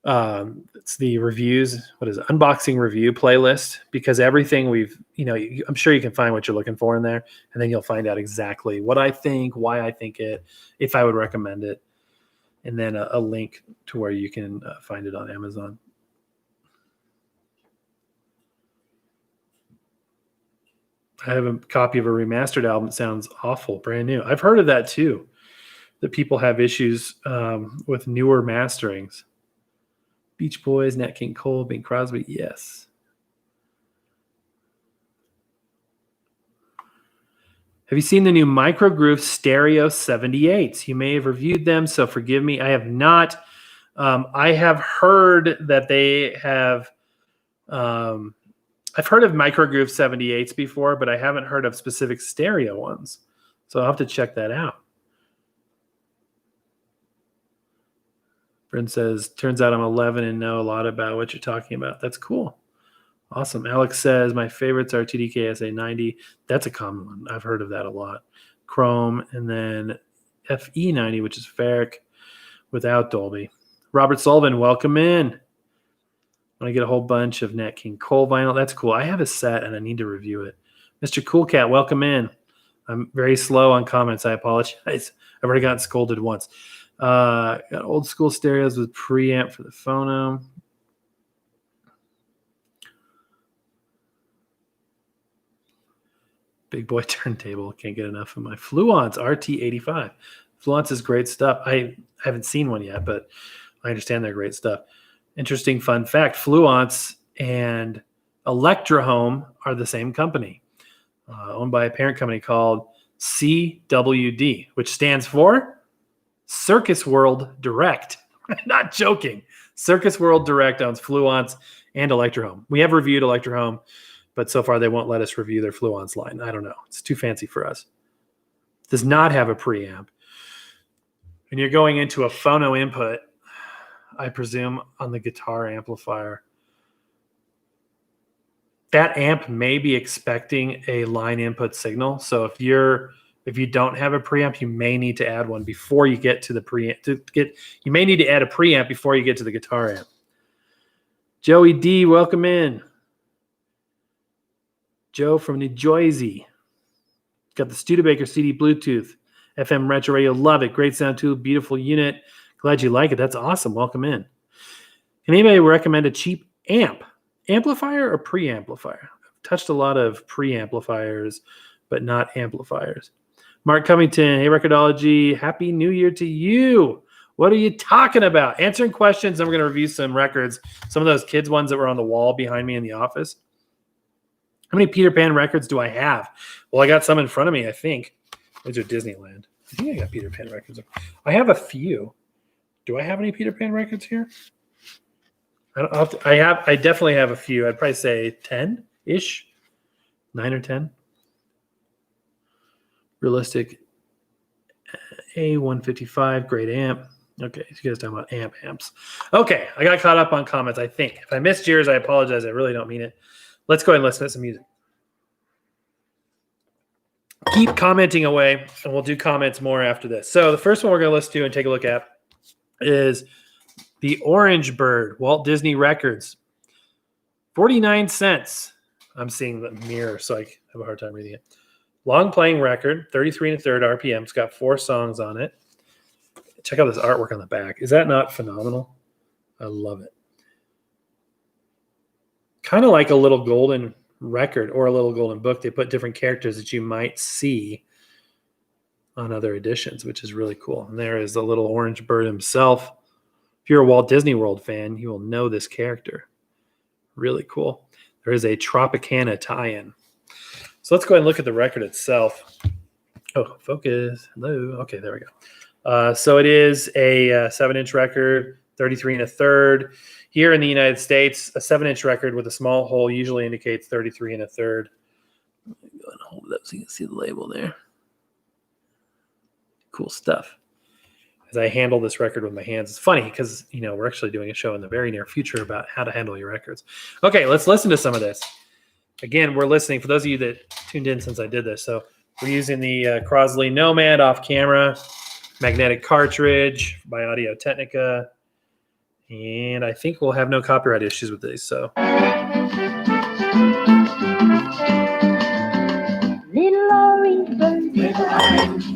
it's the reviews. What is it? Unboxing review playlist, because everything I'm sure you can find what you're looking for in there, and then you'll find out exactly what I think, why I think it, if I would recommend it, and then a link to where you can find it on Amazon. I have a copy of a remastered album that sounds awful, brand new. I've heard of that too, that people have issues with newer masterings. Beach Boys, Nat King Cole, Bing Crosby, yes. Have you seen the new Microgroove Stereo 78s? You may have reviewed them, so forgive me. I have not. I have heard that they have. I've heard of Microgroove 78s before, but I haven't heard of specific stereo ones. So I'll have to check that out. Bryn says, turns out I'm 11 and know a lot about what you're talking about. That's cool. Awesome. Alex says, my favorites are TDK SA90. That's a common one. I've heard of that a lot. Chrome, and then FE90, which is ferric without Dolby. Robert Sullivan, welcome in. I want to get a whole bunch of Nat King Cole vinyl. That's cool. I have a set and I need to review it. Mr. Cool Cat, welcome in. I'm very slow on comments. I apologize. I've already gotten scolded once. Got old school stereos with preamp for the phono. Big boy turntable. Can't get enough of my Fluence RT85. Fluence is great stuff. I haven't seen one yet, but I understand they're great stuff. Interesting fun fact, Fluence and Electrohome are the same company, owned by a parent company called CWD, which stands for Circus World Direct. Not joking. Circus World Direct owns Fluence and Electrohome. We have reviewed Electrohome, but so far they won't let us review their Fluence line. I don't know. It's too fancy for us. Does not have a preamp. And you're going into a phono input, I presume, on the guitar amplifier. That amp may be expecting a line input signal. So if you don't have a preamp, you may need to add one before you get to the preamp. You may need to add a preamp before you get to the guitar amp. Joey D, welcome in. Joe from New Jersey. Got the Studebaker CD Bluetooth. FM retro radio. Love it. Great sound too. Beautiful unit. Glad you like it. That's awesome. Welcome in. Can anybody recommend a cheap amplifier or preamplifier? I've touched a lot of preamplifiers, but not amplifiers. Mark Covington, hey, Record-ology. Happy New Year to you. What are you talking about? Answering questions, and we're going to review some records. Some of those kids' ones that were on the wall behind me in the office. How many Peter Pan records do I have? Well, I got some in front of me, I think. Those are Disneyland. I think I got Peter Pan records. I have a few. Do I have any Peter Pan records here? I definitely have a few. I'd probably say 10-ish, 9 or 10. Realistic A155, great amp. Okay, you guys talking about amps. Okay, I got caught up on comments, I think. If I missed yours, I apologize. I really don't mean it. Let's go ahead and listen to some music. Keep commenting away, and we'll do comments more after this. So the first one we're going to listen to and take a look at is the Orange Bird, Walt Disney Records. 49 cents. I'm seeing the mirror, so I have a hard time reading it. Long playing record, 33 1/3 RPM. It's got 4 songs on it. Check out this artwork on the back. Is that not phenomenal? I love it. Kind of like a little golden record or a little golden book. They put different characters that you might see on other editions, which is really cool. And there is the little Orange Bird himself. If you're a Walt Disney World fan, you will know this character. Really cool. There is a Tropicana tie-in. So let's go ahead and look at the record itself. Oh, focus. Hello. Okay, there we go. So it is a 7-inch record, 33 1/3. Here in the United States, a 7-inch record with a small hole usually indicates 33 1/3. Go ahead and hold it up so you can see the label there. Cool stuff. As I handle this record with my hands, it's funny because we're actually doing a show in the very near future about how to handle your records. Okay, let's listen to some of this. Again, we're listening for those of you that tuned in since I did this. So we're using the Crosley Nomad off camera, magnetic cartridge by Audio Technica, and I think we'll have no copyright issues with these. So.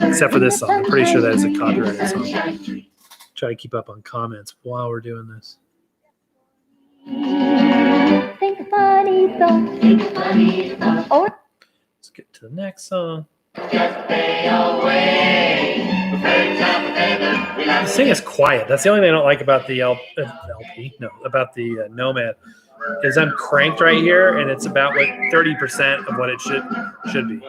Except for this song. I'm pretty sure that is a copyrighted song. Try to keep up on comments while we're doing this. Let's get to the next song. This thing is quiet. That's the only thing I don't like about the about the Nomad, is I'm cranked right here, and it's about 30% of what it should be.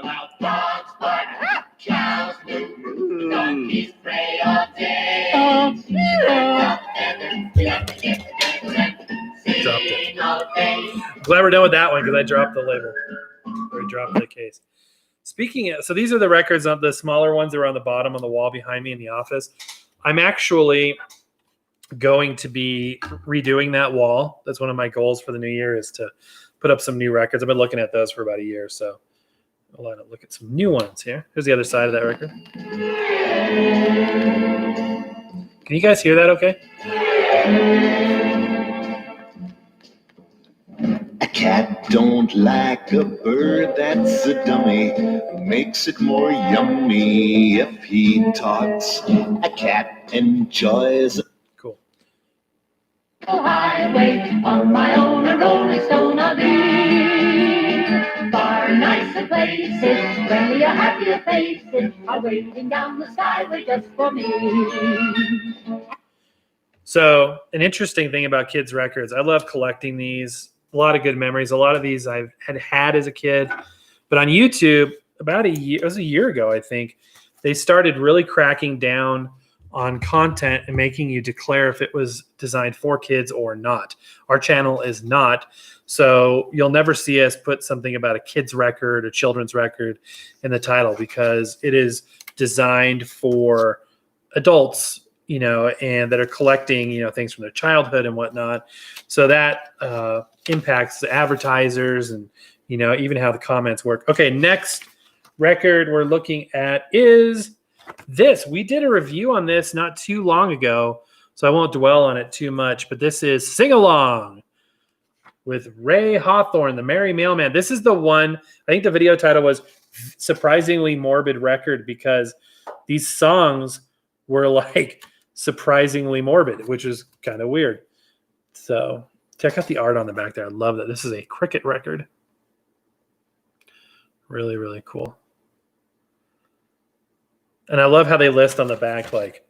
Dropped it. I'm glad we're done with that one because I dropped the label or dropped the case. Speaking of, so these are the records of the smaller ones that are on the bottom on the wall behind me in the office. I'm actually going to be redoing that wall. That's one of my goals for the new year, is to put up some new records. I've been looking at those for about a year, so I'll look at some new ones here. Here's the other side of that record. Can you guys hear that okay? A cat don't like a bird that's a dummy. Makes it more yummy if he talks. A cat enjoys. Cool. Highway on my own, a rolling stone I'll be. Far nicer places, friendlier, happier faces are waiting down the skyway just for me. So, an interesting thing about kids' records, I love collecting these. A lot of good memories. A lot of these I've had as a kid. But on YouTube, about it was a year ago, I think, they started really cracking down on content and making you declare if it was designed for kids or not. Our channel is not. So you'll never see us put something about a kid's record or children's record in the title, because it is designed for adults, and that are collecting, things from their childhood and whatnot. So that impacts the advertisers and, even how the comments work. Okay, next record we're looking at is this. We did a review on this not too long ago, so I won't dwell on it too much, but this is Sing Along with Ray Hawthorne, the Merry Mailman. This is the one, I think the video title was Surprisingly Morbid Record, because these songs were like surprisingly morbid, which is kind of weird. So check out the art on the back there. I love that. This is a Cricket record. Really, really cool. And I love how they list on the back, like,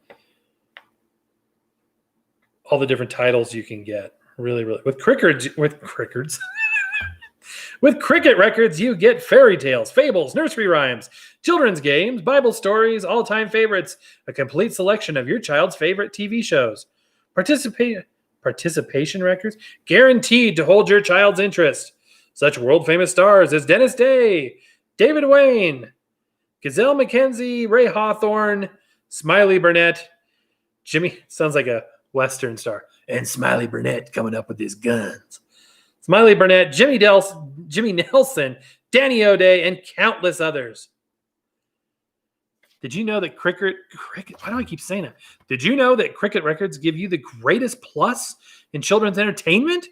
all the different titles you can get. Really, really. With Cricket records, you get fairy tales, fables, nursery rhymes, children's games, Bible stories, all-time favorites, a complete selection of your child's favorite TV shows. participation records, guaranteed to hold your child's interest. Such world-famous stars as Dennis Day, David Wayne, Gazelle McKenzie, Ray Hawthorne, Smiley Burnett, Jimmy, sounds like a Western star, and Smiley Burnett coming up with his guns. Smiley Burnett, Jimmy Nelson, Danny O'Day, and countless others. Did you know that Cricket, why do I keep saying that? Did you know that Cricket Records give you the greatest plus in children's entertainment?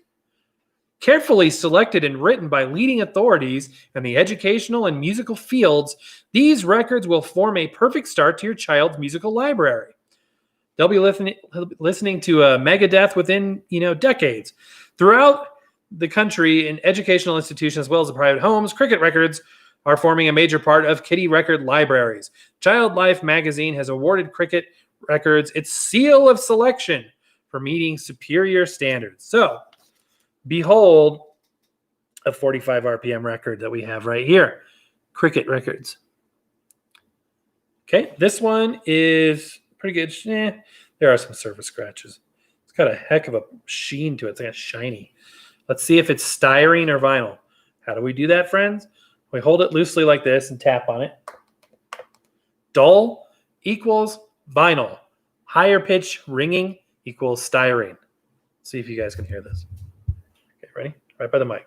Carefully selected and written by leading authorities in the educational and musical fields, these records will form a perfect start to your child's musical library. They'll be listening to Megadeth within, decades. Throughout the country in educational institutions as well as the private homes, Cricket Records are forming a major part of kiddie record libraries. Child Life magazine has awarded Cricket Records its seal of selection for meeting superior standards. So, behold a 45 RPM record that we have right here. Cricket Records. Okay, this one is pretty good. There are some surface scratches. It's got a heck of a sheen to it. It's kind of shiny. Let's see if it's styrene or vinyl. How do we do that, friends? We hold it loosely like this and tap on it. Dull equals vinyl. Higher pitch ringing equals styrene. See if you guys can hear this. Okay, ready? Right by the mic.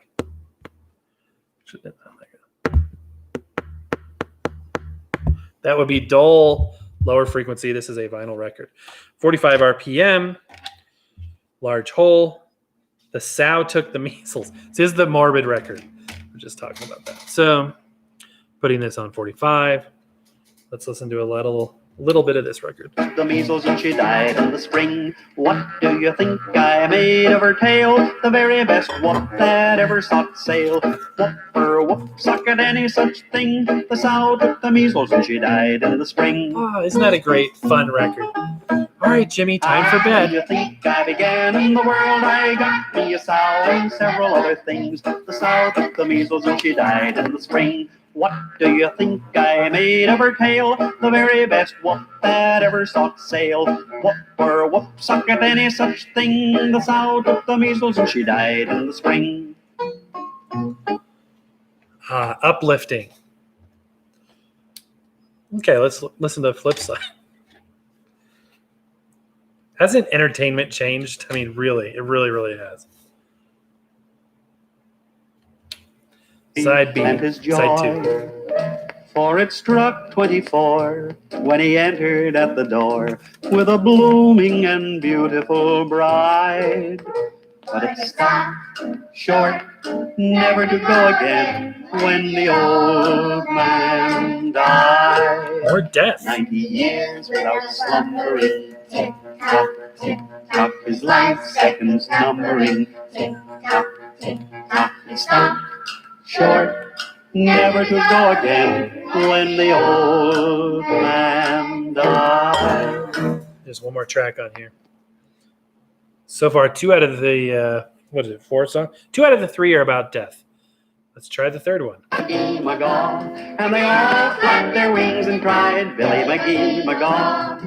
That would be dull, lower frequency. This is a vinyl record. 45 RPM, large hole. The sow took the measles. This is the morbid record. We're just talking about that. So, putting this on 45. Let's listen to a little bit of this record. The measles and she died in the spring. What do you think I made of her tail? The very best whoop that ever sought sail. Whoop for whoop, sucked any such thing. The sow took the measles and she died in the spring. Oh, isn't that a great, fun record? All right, Jimmy, time for bed. You think I began in the world? I got me a sow and several other things. The sow took the measles and she died in the spring. What do you think I made of her tail? The very best whoop that ever sought sail. Whoop for whoop, sucked any such thing. The sow took the measles and she died in the spring. Uplifting. Okay, let's listen to the flip side. Hasn't entertainment changed? I mean, really, it really has. Side B, And his joy, side 2. for it struck 24 when he entered at the door with a blooming and beautiful bride. But it stopped short, never to go again when the old man died. Or death. 90 years without slumbering. Tick tock, his life seconds numbering. Tick tock, it stopped short, never to go again when the old man died. There's one more track on here. So far, 2 out of the, 4 songs? 2 out of the 3 are about death. Let's try the third one. McGee, McGaw, and they all flapped their wings and cried, Billy McGee, McGaw.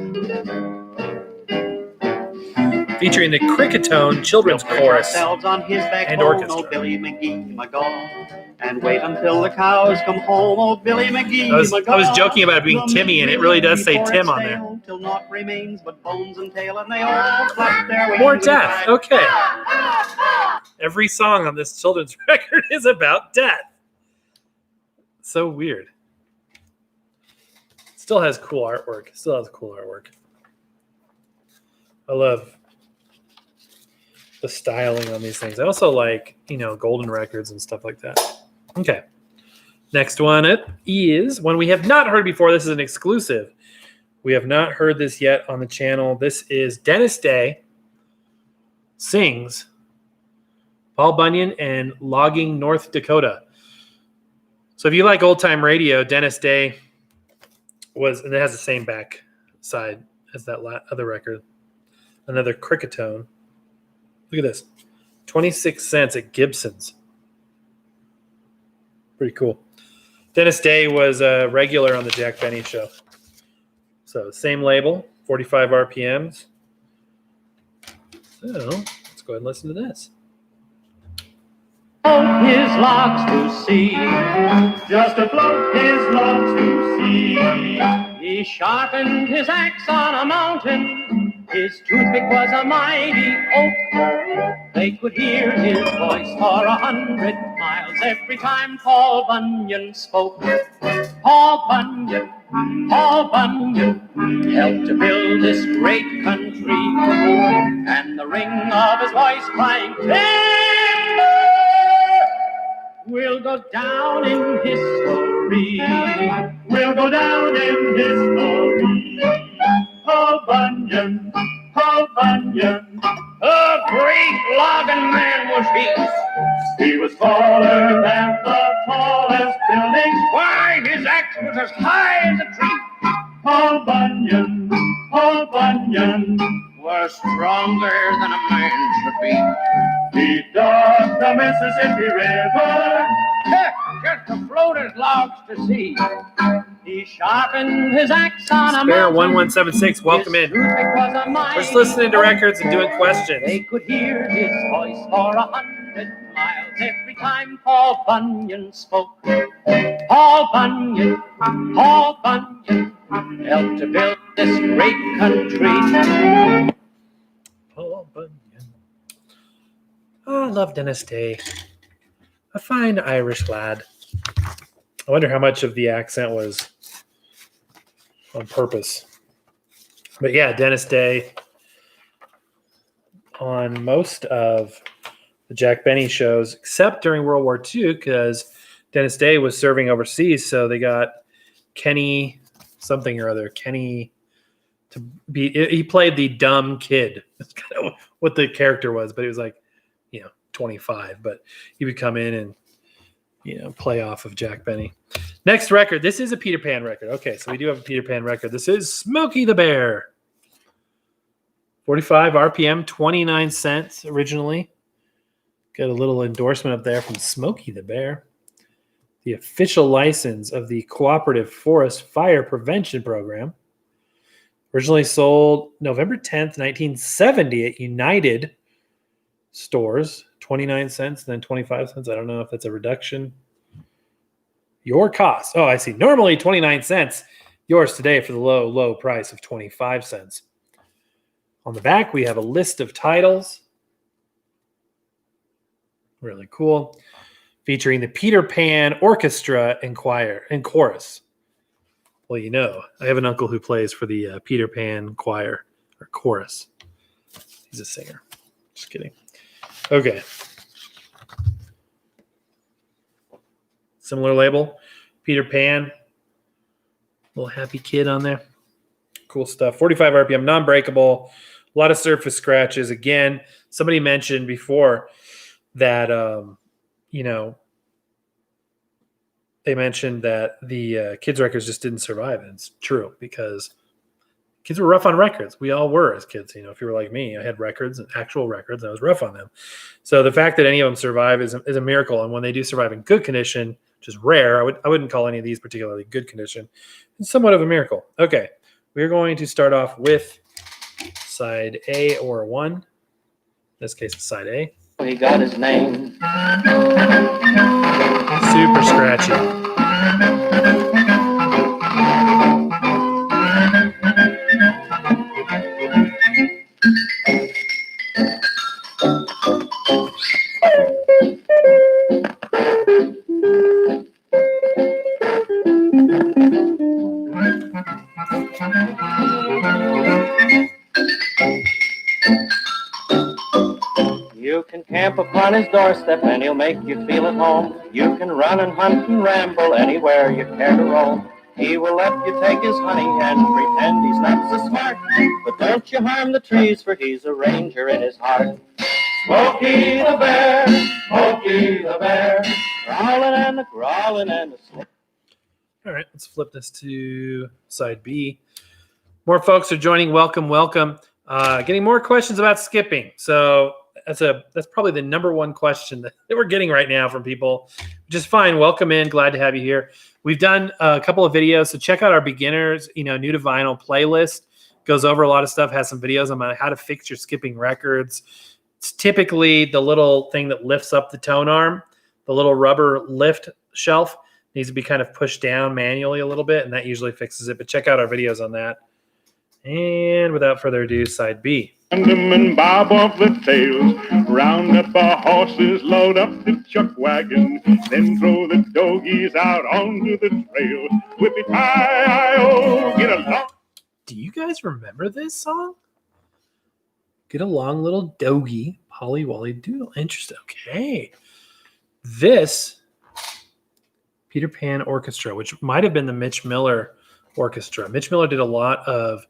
Featuring the Cricketone Children's Chorus On his back and home, orchestra. old Billy McGee, McGaw. And wait until the cows come home, old Billy McGee, McGaw. I was joking about it being Timmy, and it really does say Tim on there. Till naught remains but bones and tail, and they all flap their wings. More and death. cried, Okay. Every song on this children's record is about death. So weird. Still has cool artwork. I love the styling on these things. I also like, golden records and stuff like that. Okay. Next one is one we have not heard before. This is an exclusive. We have not heard this yet on the channel. This is Dennis Day sings Paul Bunyan and Logging, North Dakota. So if you like old time radio, Dennis Day and it has the same back side as that other record. Another Cricketone. Look at this. 26 cents at Gibson's. Pretty cool. Dennis Day was a regular on the Jack Benny Show. So same label, 45 RPMs. So Let's go ahead and listen to this. His logs to sea, just to float his logs to sea. He sharpened his axe on a mountain, his toothpick was a mighty oak. They could hear his voice for 100 miles every time Paul Bunyan spoke. Paul Bunyan, Paul Bunyan, helped to build this great country, and the ring of his voice crying, timber, will go down in history. Will go down in history. Paul Bunyan, Paul Bunyan, a great logging man was he. He was taller than the tallest buildings. Why, his axe was as high as a tree. Paul Bunyan was stronger than a man should be. He dug the Mississippi River, just to float his logs to sea. He sharpened his axe on a Bear mountain. 1176, welcome in. We're just listening to records and doing questions. They could hear his voice for 100 miles every time Paul Bunyan spoke. Paul Bunyan helped to build this great country. Paul Bunyan. Oh, I love Dennis Day. A fine Irish lad. I wonder how much of the accent was on purpose. But yeah, Dennis Day on most of the Jack Benny shows, except during World War II, because Dennis Day was serving overseas. So they got Kenny something or other. Kenny to be, he played the dumb kid. That's kind of what the character was, but he was like, 25, but he would come in and, play off of Jack Benny. Next record. This is a Peter Pan record. Okay, so we do have a Peter Pan record. This is Smokey the Bear. 45 RPM, 29 cents originally. Got a little endorsement up there from Smokey the Bear. The official license of the Cooperative Forest Fire Prevention Program. Originally sold November 10th, 1970 at United Stores. 29 cents, then 25 cents. I don't know if that's a reduction. Your cost. Oh, I see. Normally 29 cents. Yours today for the low, low price of 25 cents. On the back, we have a list of titles. Really cool. Featuring the Peter Pan Orchestra and Choir and Chorus. Well, I have an uncle who plays for the Peter Pan Choir or Chorus. He's a singer. Just kidding. Okay. Similar label. Peter Pan. Little happy kid on there. Cool stuff. 45 RPM, non-breakable. A lot of surface scratches. Again, somebody mentioned before that, they mentioned that the kids' records just didn't survive. And it's true because kids were rough on records. We all were as kids. If you were like me, I had records, actual records, and I was rough on them. So the fact that any of them survive is a miracle. And when they do survive in good condition, which is rare, I wouldn't call any of these particularly good condition. It's somewhat of a miracle. Okay, we're going to start off with side A or 1. In this case, it's side A. He got his name. Super scratchy. You can camp upon his doorstep and he'll make you feel at home. You can run and hunt and ramble anywhere you care to roam. He will let you take his honey and pretend he's not so smart. But don't you harm the trees, for he's a ranger in his heart. Smokey the Bear, Smokey the Bear, growling and a growling and a snip. All right, let's flip this to side B. More folks are joining. Welcome, welcome. Getting more questions about skipping. So that's probably the number one question that we're getting right now from people, which is fine. Welcome in. Glad to have you here. We've done a couple of videos, so check out our beginners, new to vinyl playlist. Goes over a lot of stuff, has some videos on how to fix your skipping records. It's typically the little thing that lifts up the tone arm, the little rubber lift shelf needs to be kind of pushed down manually a little bit, and that usually fixes it. But check out our videos on that. And without further ado, side B. And bob off the tails, round up our horses, load up the chuck wagon, then throw the dogies out onto the trail. Whippy-hi-hi-oh, get along. Do you guys remember this song? Get along, little doggy, Polly Wolly Doodle. Interesting. Okay. This Peter Pan Orchestra, which might have been the Mitch Miller Orchestra. Mitch Miller did a lot of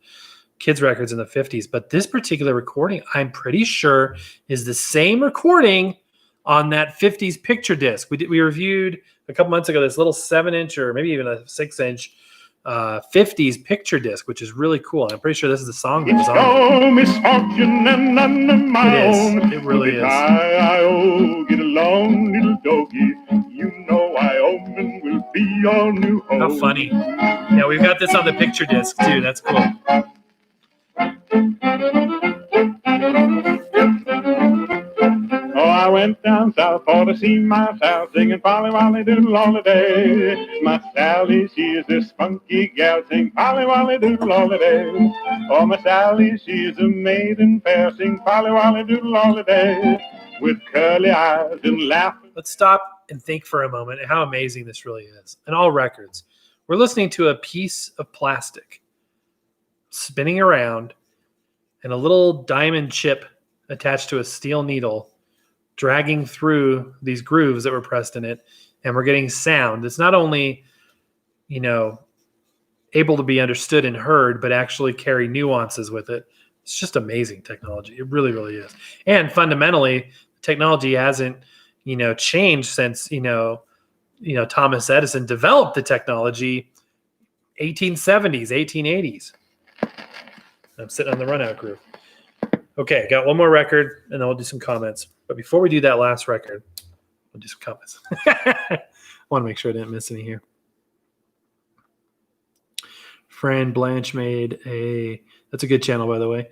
kids records in the 50s, but this particular recording, I'm pretty sure, is the same recording on that 50s picture disc. We reviewed a couple months ago this little 7-inch or maybe even a 6-inch 50s picture disc, which is really cool. And I'm pretty sure this is the song that was on Oh, misfortune and none of my own. It really is. Hi-hi-oh, get along, little doggy. You know Wyoming will be your new home. How funny. Yeah, we've got this on the picture disc too. That's cool. Oh, I went down south for to see my Sal singing Polly Wolly Doodle all the day. My Sally, she is this funky gal, sing Polly Wolly Doodle all the day. Oh, my Sally, she is a maiden fair, sing Polly Wolly Doodle all the day. With curly eyes and laughing. Let's stop and think for a moment how amazing this really is. In all records, we're listening to a piece of plastic spinning around and a little diamond chip attached to a steel needle dragging through these grooves that were pressed in it, and we're getting sound that's not only, able to be understood and heard, but actually carry nuances with it. It's just amazing technology. It really, really is. And fundamentally, technology hasn't, changed since, Thomas Edison developed the technology 1870s, 1880s. I'm sitting on the runout groove. Okay, got one more record, and then we'll do some comments. But before we do that last record, we'll do some comments. I want to make sure I didn't miss any here. Fran Blanche that's a good channel, by the way,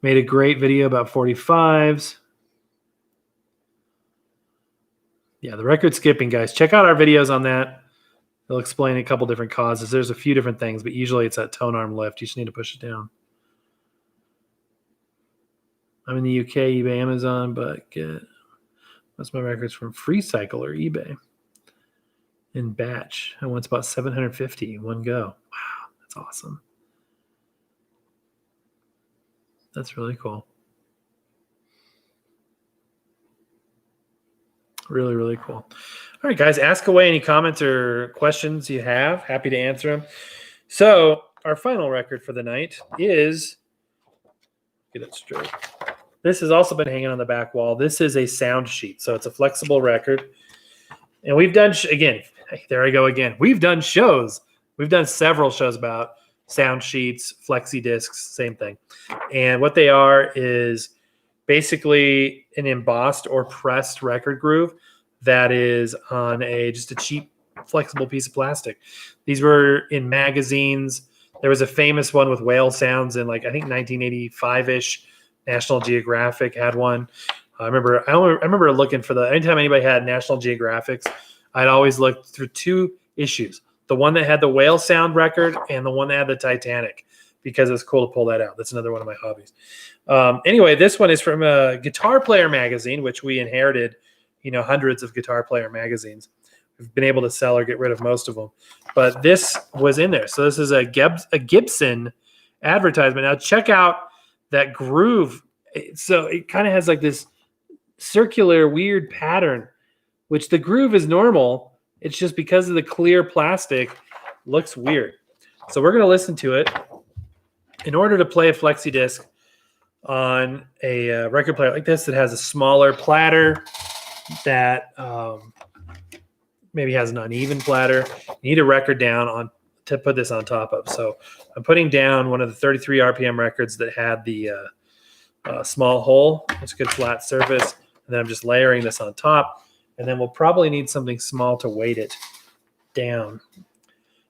made a great video about 45s. Yeah, the record skipping, guys. Check out our videos on that. They'll explain a couple different causes. There's a few different things, but usually it's that tone arm lift. You just need to push it down. I'm in the UK, eBay, Amazon, but most of my records from FreeCycle or eBay in batch. I want about 750 in one go. Wow, that's awesome. That's really cool. Really, really cool. All right, guys, ask away any comments or questions you have. Happy to answer them. So our final record for the night is, get it straight. This has also been hanging on the back wall. This is a sound sheet, so it's a flexible record. And we've done, again, there I go again. We've done shows. We've done several shows about sound sheets, flexi discs, same thing. And what they are is basically an embossed or pressed record groove that is on just a cheap, flexible piece of plastic. These were in magazines. There was a famous one with whale sounds in, I think 1985-ish. National Geographic had one. I remember looking for anytime anybody had National Geographics, I'd always look through two issues. The one that had the whale sound record and the one that had the Titanic, because it's cool to pull that out. That's another one of my hobbies. Anyway, this one is from a Guitar Player magazine, which we inherited, hundreds of Guitar Player magazines. We've been able to sell or get rid of most of them. But this was in there. So this is a Gibson advertisement. Now check out that groove. So it kind of has this circular weird pattern, which the groove is normal. It's just because of the clear plastic, looks weird. So we're going to listen to it. In order to play a flexi disc on a record player like this that has a smaller platter that maybe has an uneven platter, you need a record down to put this on top of. So I'm putting down one of the 33 RPM records that had the small hole. It's a good flat surface. And then I'm just layering this on top. And then we'll probably need something small to weight it down.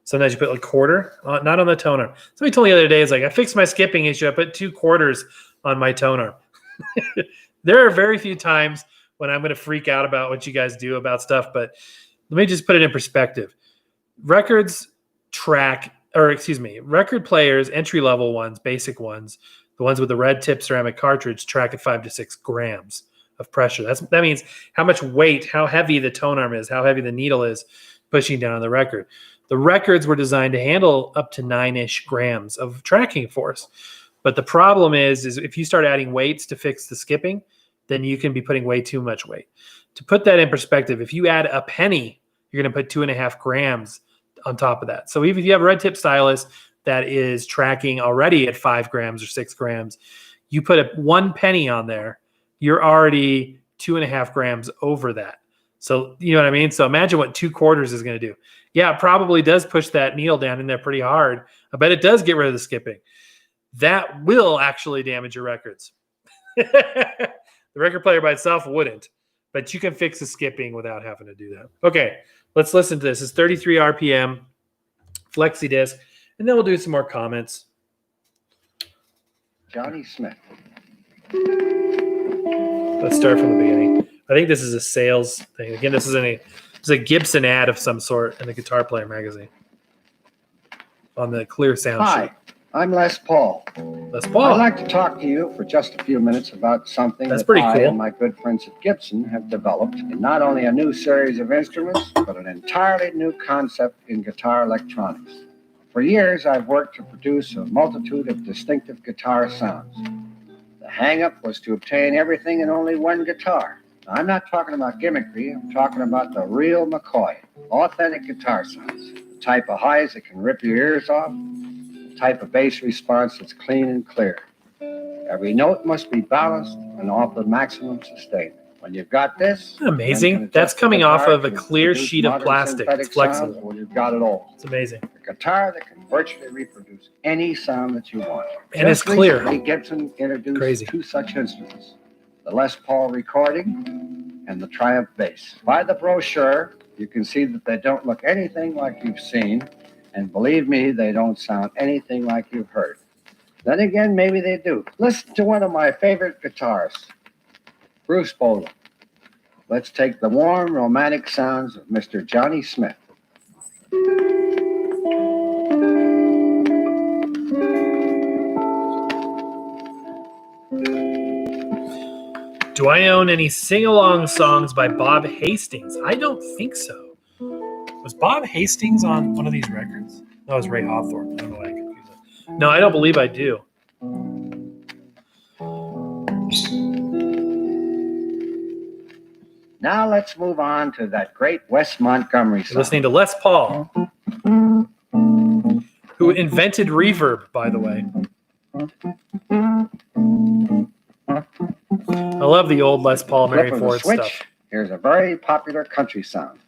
Sometimes you put a quarter, not on the tone arm. Somebody told me the other day, I fixed my skipping issue. I put 2 quarters on my tone arm. There are very few times when I'm going to freak out about what you guys do about stuff, but let me just put it in perspective. Record players, entry-level ones, basic ones, the ones with the red tip ceramic cartridge track at 5 to 6 grams of pressure. That means how much weight, how heavy the tone arm is, how heavy the needle is pushing down on the record. The records were designed to handle up to 9-ish grams of tracking force. But the problem is if you start adding weights to fix the skipping, then you can be putting way too much weight. To put that in perspective, if you add a penny, you're going to put 2.5 grams on top of that. So even if you have a red tip stylus that is tracking already at 5 grams or 6 grams, you put 1 penny on there, you're already 2.5 grams over that. So you know what I mean? So imagine what 2 quarters is going to do. Yeah, it probably does push that needle down in there pretty hard. I bet it does get rid of the skipping. That will actually damage your records. The record player by itself wouldn't, but you can fix the skipping without having to do that. Okay, let's listen to this. It's 33 RPM, flexi disc, and then we'll do some more comments. Johnny Smith. Let's start from the beginning. I think this is a sales thing. Again, this is a Gibson ad of some sort in the Guitar Player magazine on the clear sound Hi, sheet. I'm Les Paul. Les Paul. I'd like to talk to you for just a few minutes about something That's that pretty I cool. and my good friends at Gibson have developed in not only a new series of instruments, but an entirely new concept in guitar electronics. For years, I've worked to produce a multitude of distinctive guitar sounds. The hang-up was to obtain everything in only one guitar. Now, I'm not talking about gimmickry, I'm talking about the real McCoy, authentic guitar sounds, the type of highs that can rip your ears off, type of bass response that's clean and clear. Every note must be balanced and offer maximum sustainment. When you've got this, Amazing. That's coming off of a clear sheet of plastic. It's flexible. Well, you've got it all. It's amazing. A guitar that can virtually reproduce any sound that you want. And it's clear. Recently, Gibson introduced 2 such instruments, the Les Paul Recording and the Triumph Bass. By the brochure, you can see that they don't look anything like you've seen. And believe me, they don't sound anything like you've heard. Then again, maybe they do. Listen to one of my favorite guitarists, Bruce Boland. Let's take the warm, romantic sounds of Mr. Johnny Smith. Do I own any sing-along songs by Bob Hastings? I don't think so. Was Bob Hastings on one of these records? No, it was Ray Hawthorne. I don't know why I confused it. No, I don't believe I do. Now let's move on to that great Wes Montgomery song. You're listening to Les Paul, who invented reverb, by the way. I love the old Les Paul, Mary Flip of the Ford switch. stuff. Here's a very popular country sound.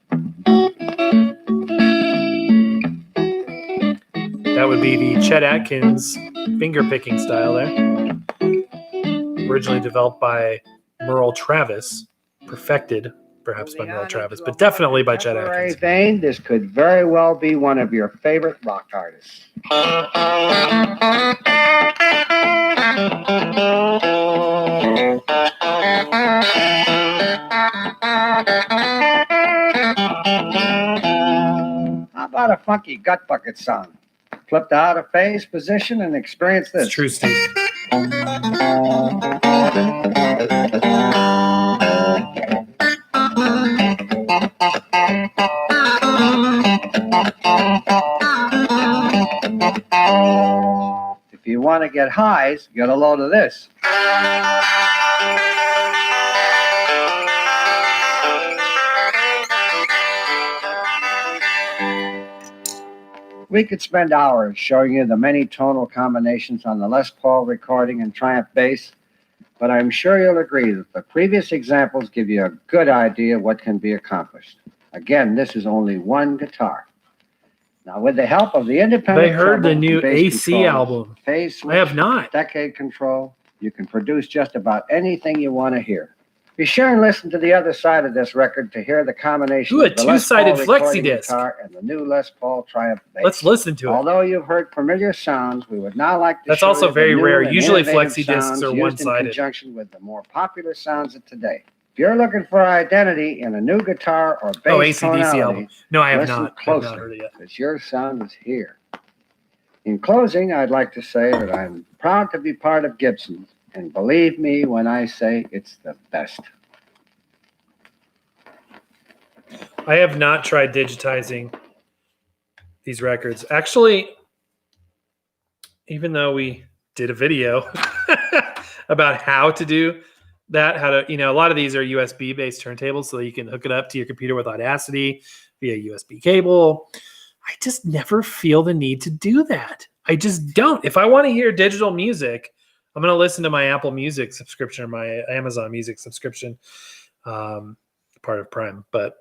That would be the Chet Atkins finger-picking style there. Originally developed by Merle Travis, perfected perhaps by Merle Travis, but definitely by Chet Atkins. Vein, this could very well be one of your favorite rock artists. How about a funky gut bucket sound? Flip the out of phase position and experience this. It's true, Steve. If you want to get highs, get a load of this. We could spend hours showing you the many tonal combinations on the Les Paul Recording and Triumph Bass, but I'm sure you'll agree that the previous examples give you a good idea of what can be accomplished. Again, this is only one guitar. Now, with the help of the independent... They heard the treble new and bass AC controls, album. phase I have not. decade control, you can produce just about anything you want to hear. Be sure and listen to the other side of this record to hear the combination Ooh, a of the Les Paul two-sided flexi recording disc. guitar and the new Les Paul Triumph bass. Let's listen to it. Although you've heard familiar sounds, we would now like to That's show also you the very new rare. and Usually innovative flexi discs sounds are used one-sided. in conjunction with the more popular sounds of today. If you're looking for identity in a new guitar or bass AC/DC tonality, album. No, I have listen not. I have closely, not heard it yet. because your sound is here. In closing, I'd like to say that I'm proud to be part of Gibson, and believe me when I say it's the best. I have not tried digitizing these records. Actually, even though we did a video about how to do that, a lot of these are USB based turntables, so you can hook it up to your computer with Audacity via USB cable. I just never feel the need to do that. I just don't. If I want to hear digital music, I'm going to listen to my Apple Music subscription or my Amazon Music subscription, part of Prime. But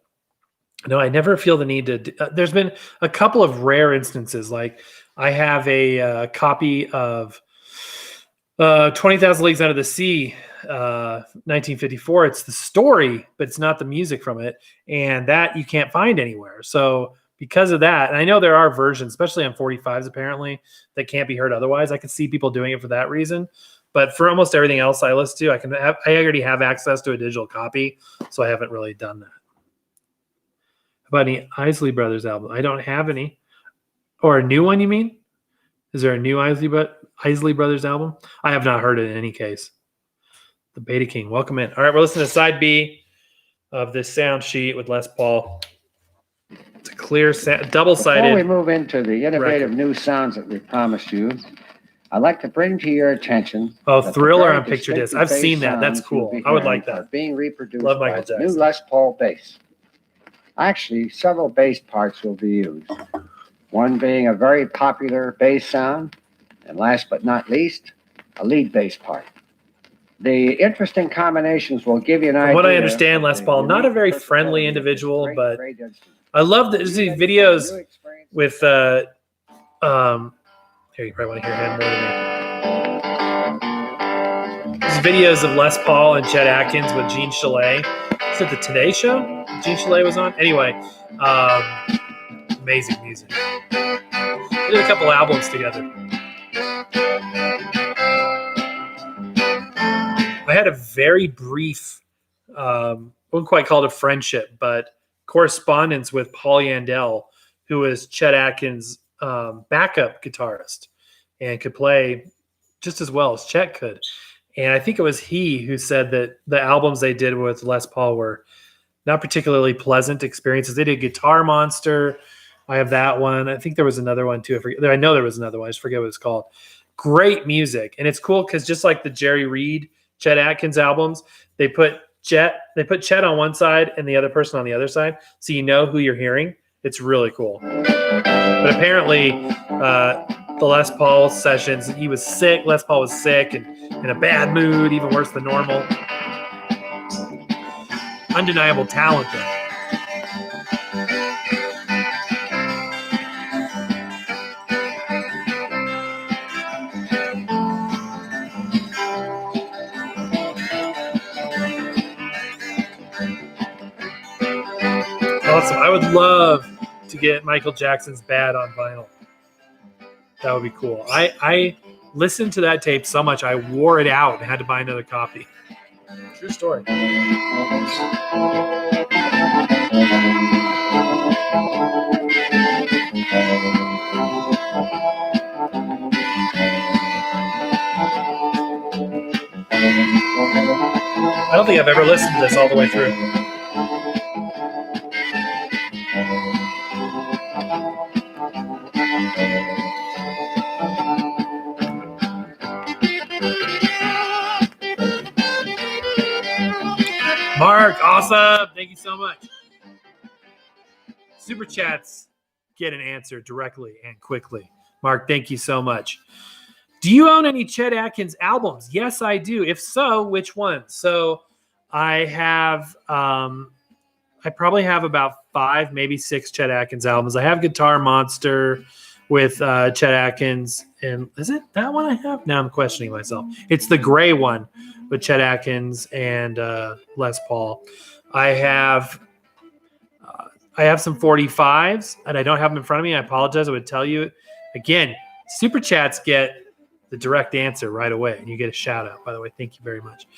no, I never feel the need to. There's been a couple of rare instances. Like I have a copy of 20,000 Leagues Under the Sea, 1954. It's the story, but it's not the music from it. And that you can't find anywhere. So because of that, and I know there are versions, especially on 45s apparently, that can't be heard otherwise. I can see people doing it for that reason. But for almost everything else I listen to, I already have access to a digital copy, so I haven't really done that. How about any Isley Brothers album? I don't have any. Or a new one, you mean? Is there a new Isley Brothers album? I have not heard it in any case. The Beta King, welcome in. All right, we're listening to side B of this sound sheet with Les Paul. It's a clear, double-sided. Before we move into the innovative new sounds that we promised you, I'd like to bring to your attention. Thriller on picture disc. I've seen that. That's cool. I would like that. Are being reproduced Love by Michael the Jackson. new Les Paul bass. Actually, several bass parts will be used. One being a very popular bass sound, and last but not least, a lead bass part. The interesting combinations will give you an idea. From what I understand, Les Paul, not a very friendly individual, but I love these videos with here you probably want to hear him more than me. These videos of Les Paul and Chet Atkins with Gene Chalet. Is it the Today Show? Gene Chalet was on? Anyway, amazing music. They did a couple albums together. I had a very brief, wouldn't quite call it a friendship, but correspondence with Paul Yandel, who was Chet Atkins' backup guitarist and could play just as well as Chet could. And I think it was he who said that the albums they did with Les Paul were not particularly pleasant experiences. They did Guitar Monster. I have that one. I think there was another one too. I know there was another one. I just forget what it's called. Great music. And it's cool because just like the Jerry Reed, Chet Atkins albums, they put Chet on one side and the other person on the other side, so you know who you're hearing. It's really cool. But apparently, the Les Paul sessions, he was sick. Les Paul was sick and in a bad mood, even worse than normal. Undeniable talent, though. Awesome. I would love to get Michael Jackson's Bad on vinyl. That would be cool. I listened to that tape so much I wore it out and had to buy another copy. True story. I don't think I've ever listened to this all the way through. Mark, awesome. Thank you so much. Super chats get an answer directly and quickly. Mark, thank you so much. Do you own any Chet Atkins albums? Yes, I do. If so, which ones? So I have, I probably have about 5, maybe 6 Chet Atkins albums. I have Guitar Monster, with Chet Atkins. And is it that one I have? Now I'm questioning myself. It's the gray one with Chet Atkins and Les Paul. I have some 45s, and I don't have them in front of me. I apologize. I would tell you. Again, Super Chats get the direct answer right away, and you get a shout out, by the way. Thank you very much.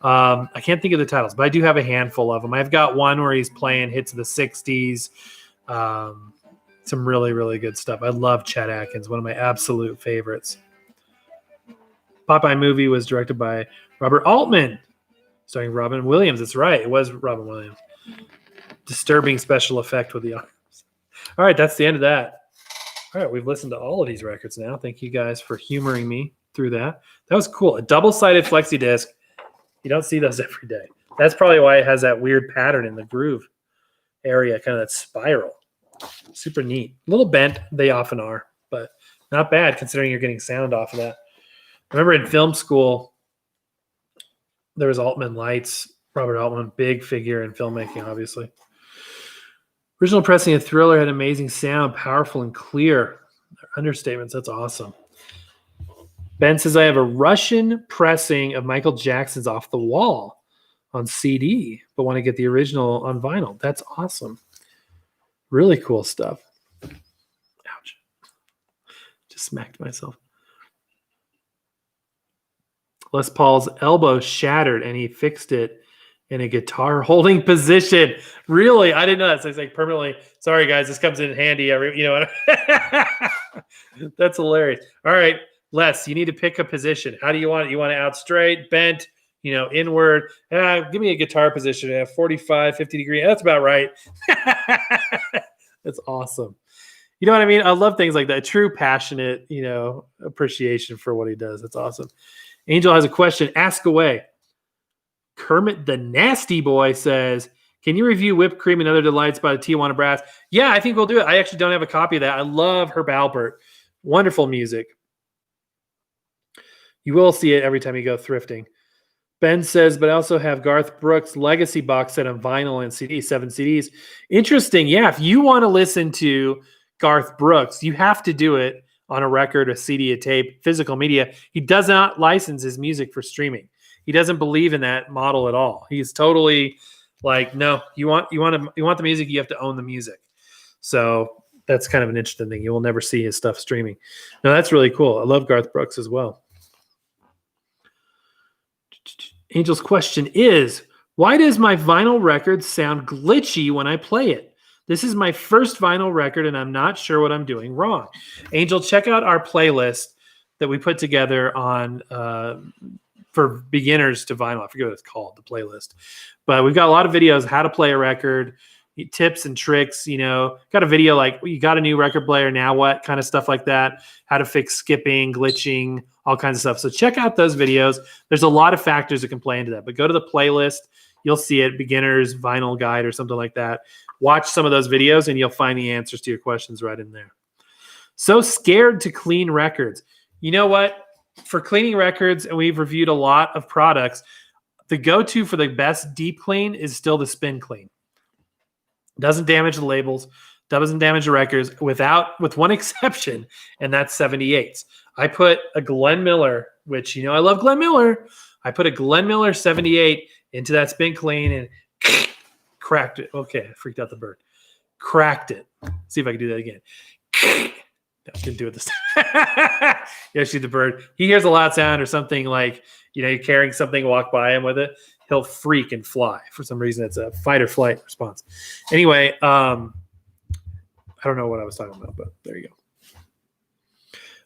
I can't think of the titles, but I do have a handful of them. I've got one where he's playing hits of the 60s. Some really, really good stuff. I love Chet Atkins, one of my absolute favorites. Popeye movie was directed by Robert Altman, starring Robin Williams. That's right. It was Robin Williams. Disturbing special effect with the arms. All right, that's the end of that. All right, we've listened to all of these records now. Thank you guys for humoring me through that. That was cool. A double-sided flexi disc. You don't see those every day. That's probably why it has that weird pattern in the groove area, kind of that spiral. Super neat. A little bent, they often are, but not bad considering you're getting sound off of that. I remember in film school, there was Altman Lights. Robert Altman, big figure in filmmaking, obviously. Original pressing of Thriller had amazing sound, powerful and clear. Understatements, that's awesome. Ben says, I have a Russian pressing of Michael Jackson's Off the Wall on CD, but want to get the original on vinyl. That's awesome. Really cool stuff. Ouch. Just smacked myself. Les Paul's elbow shattered, and he fixed it in a guitar holding position. Really? I didn't know that. So it's like permanently. Sorry, guys. This comes in handy. That's hilarious. All right, Les, you need to pick a position. How do you want it? You want it out straight, bent, inward? Give me a guitar position. 45, 50 degree. That's about right. That's awesome. You know what I mean? I love things like that. True passionate, appreciation for what he does. That's awesome. Angel has a question. Ask away. Kermit the Nasty Boy says, can you review Whipped Cream and Other Delights by the Tijuana Brass? Yeah, I think we'll do it. I actually don't have a copy of that. I love Herb Alpert. Wonderful music. You will see it every time you go thrifting. Ben says, but I also have Garth Brooks' Legacy box set on vinyl and CD, 7 CDs. Interesting. Yeah, if you want to listen to Garth Brooks, you have to do it on a record, a CD, a tape, physical media. He does not license his music for streaming. He doesn't believe in that model at all. He's totally like, no, you want the music, you have to own the music. So that's kind of an interesting thing. You will never see his stuff streaming. No, that's really cool. I love Garth Brooks as well. Angel's question is, why does my vinyl record sound glitchy when I play it? This is my first vinyl record, and I'm not sure what I'm doing wrong. Angel, check out our playlist that we put together on for beginners to vinyl. I forget what it's called, the playlist. But we've got a lot of videos, how to play a record, tips and tricks, got a video like, you got a new record player, now what, kind of stuff like that, how to fix skipping, glitching, all kinds of stuff. So check out those videos. There's a lot of factors that can play into that, but go to the playlist. You'll see it, beginner's vinyl guide or something like that. Watch some of those videos and you'll find the answers to your questions right in there. So scared to clean records. You know what? For cleaning records, and we've reviewed a lot of products, the go-to for the best deep clean is still the spin clean. Doesn't damage the labels, doesn't damage the records, with one exception, and that's 78s. I put a Glenn Miller, which I love Glenn Miller. I put a Glenn Miller 78 into that spin clean and cracked it. Okay, I freaked out the bird. Cracked it. See if I can do that again. No, didn't do it this time. Yeah, shoot the bird. He hears a loud sound or something like, you're carrying something, walk by him with it. He'll freak and fly. For some reason, it's a fight or flight response. Anyway, I don't know what I was talking about, but there you go.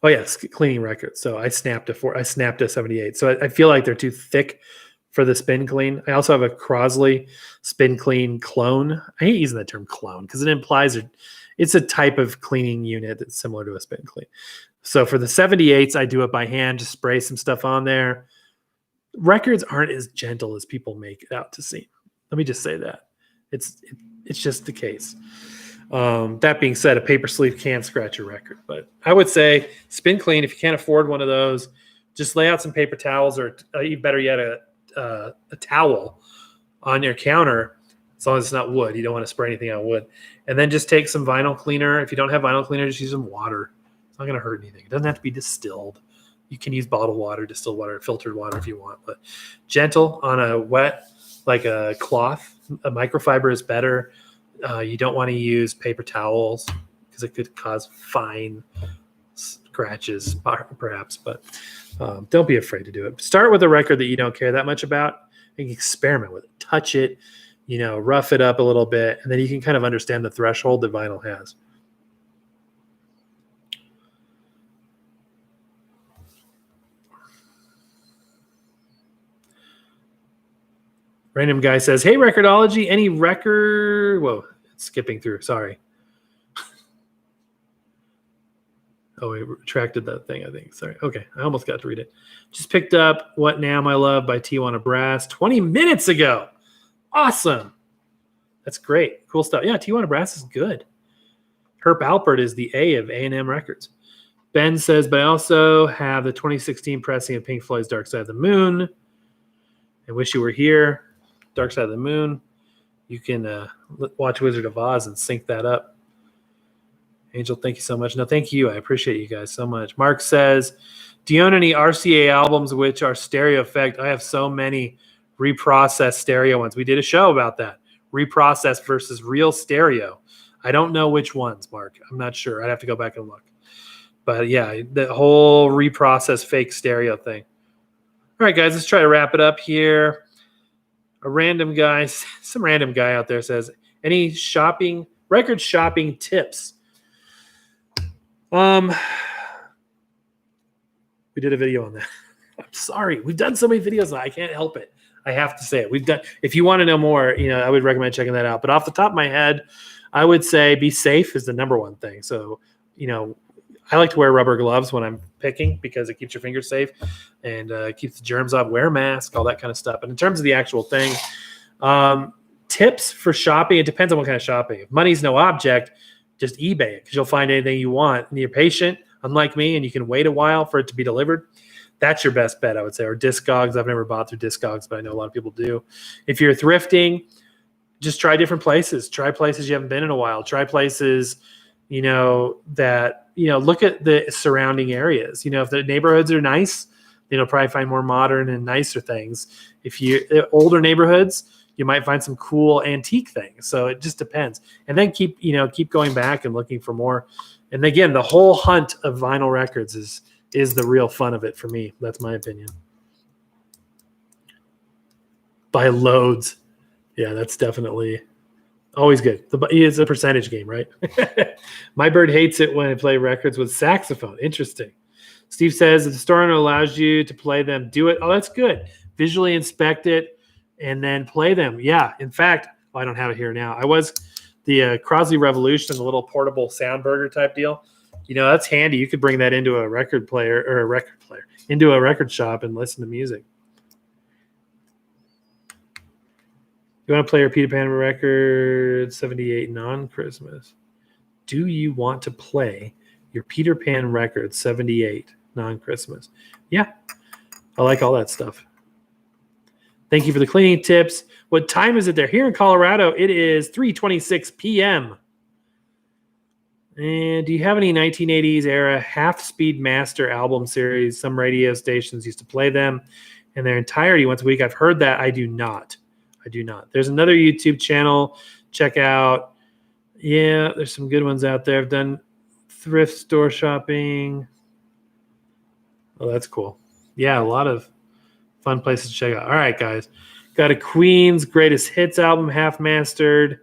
Oh yeah, cleaning records. So I snapped a 78. So I feel like they're too thick for the spin clean. I also have a Crosley spin clean clone. I hate using the term clone because it implies it's a type of cleaning unit that's similar to a spin clean. So for the 78s, I do it by hand, just spray some stuff on there. Records aren't as gentle as people make it out to seem. Let me just say that. It's just the case. That being said, a paper sleeve can scratch a record, but I would say spin clean. If you can't afford one of those, just lay out some paper towels, or better yet, a towel on your counter. As long as it's not wood, you don't want to spray anything on wood. And then just take some vinyl cleaner. If you don't have vinyl cleaner, just use some water. not going to hurt anything. It doesn't have to be distilled. You can use bottled water, distilled water, filtered water if you want, but gentle on a wet, like a cloth. A microfiber is better. You don't want to use paper towels because it could cause fine scratches, perhaps, but don't be afraid to do it. Start with a record that you don't care that much about and experiment with it. Touch it, rough it up a little bit, and then you can kind of understand the threshold that vinyl has. Random guy says, hey, Record-ology, any record? Whoa, it's skipping through. Sorry. Oh, we retracted that thing, I think. Sorry. Okay, I almost got to read it. Just picked up What Now, My Love by Tijuana Brass 20 minutes ago. Awesome. That's great. Cool stuff. Yeah, Tijuana Brass is good. Herb Alpert is the A of A&M Records. Ben says, but I also have the 2016 pressing of Pink Floyd's Dark Side of the Moon. I wish you were here. Dark Side of the Moon. You can watch Wizard of Oz and sync that up. Angel, thank you so much. No, thank you. I appreciate you guys so much. Mark says, do you own any RCA albums which are stereo effect? I have so many reprocessed stereo ones. We did a show about that. Reprocessed versus real stereo. I don't know which ones, Mark. I'm not sure. I'd have to go back and look. But yeah, the whole reprocessed fake stereo thing. All right, guys, let's try to wrap it up here. Some random guy out there says, any record shopping tips? We did a video on that. I'm sorry. We've done so many videos now. I can't help it. I have to say it. If you want to know more, I would recommend checking that out. But off the top of my head, I would say be safe is the number one thing. So, I like to wear rubber gloves when I'm picking because it keeps your fingers safe and keeps the germs off. Wear a mask, all that kind of stuff. And in terms of the actual thing, tips for shopping, it depends on what kind of shopping. If money's no object, just eBay it because you'll find anything you want. And you're patient, unlike me, and you can wait a while for it to be delivered. That's your best bet, I would say. Or Discogs. I've never bought through Discogs, but I know a lot of people do. If you're thrifting, just try different places. Try places you haven't been in a while. Try places, look at the surrounding areas. If the neighborhoods are nice, you'll probably find more modern and nicer things. If you're older neighborhoods, you might find some cool antique things. So it just depends. And then keep going back and looking for more. And again, the whole hunt of vinyl records is the real fun of it for me. That's my opinion. Buy loads. Yeah, that's definitely always good. It's a percentage game, right? My bird hates it when I play records with saxophone. Interesting. Steve says, if the store owner allows you to play them, do it. Oh, that's good. Visually inspect it and then play them. Yeah. In fact, I don't have it here now. I was the Crosley Revolution, the little portable sound burger type deal. That's handy. You could bring that into a record player into a record shop and listen to music. You want to play your Peter Pan record 78 non-Christmas? Do you want to play your Peter Pan record 78 non-Christmas? Yeah, I like all that stuff. Thank you for the cleaning tips. What time is it there? Here in Colorado, it is 3:26 p.m. And do you have any 1980s era half-speed master album series? Some radio stations used to play them in their entirety once a week. I've heard that. I do not. There's another YouTube channel. Check out. Yeah, there's some good ones out there. I've done thrift store shopping. Oh, that's cool. Yeah, a lot of fun places to check out. All right, guys. Got a Queen's Greatest Hits album, half-mastered.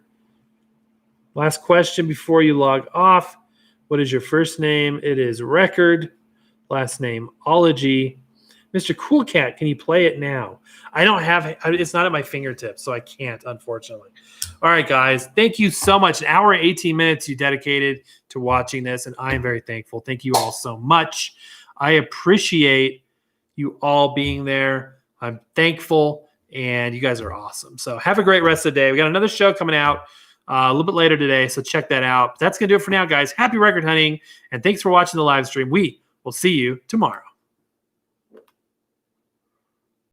Last question before you log off. What is your first name? It is Record. Last name, Ology. Mr. Cool Cat, can you play it now? I don't have it's not at my fingertips, so I can't, unfortunately. All right, guys. Thank you so much. An hour, 18 minutes you dedicated to watching this, and I am very thankful. Thank you all so much. I appreciate you all being there. I'm thankful, and you guys are awesome. So have a great rest of the day. We got another show coming out a little bit later today, so check that out. That's going to do it for now, guys. Happy record hunting, and thanks for watching the live stream. We will see you tomorrow.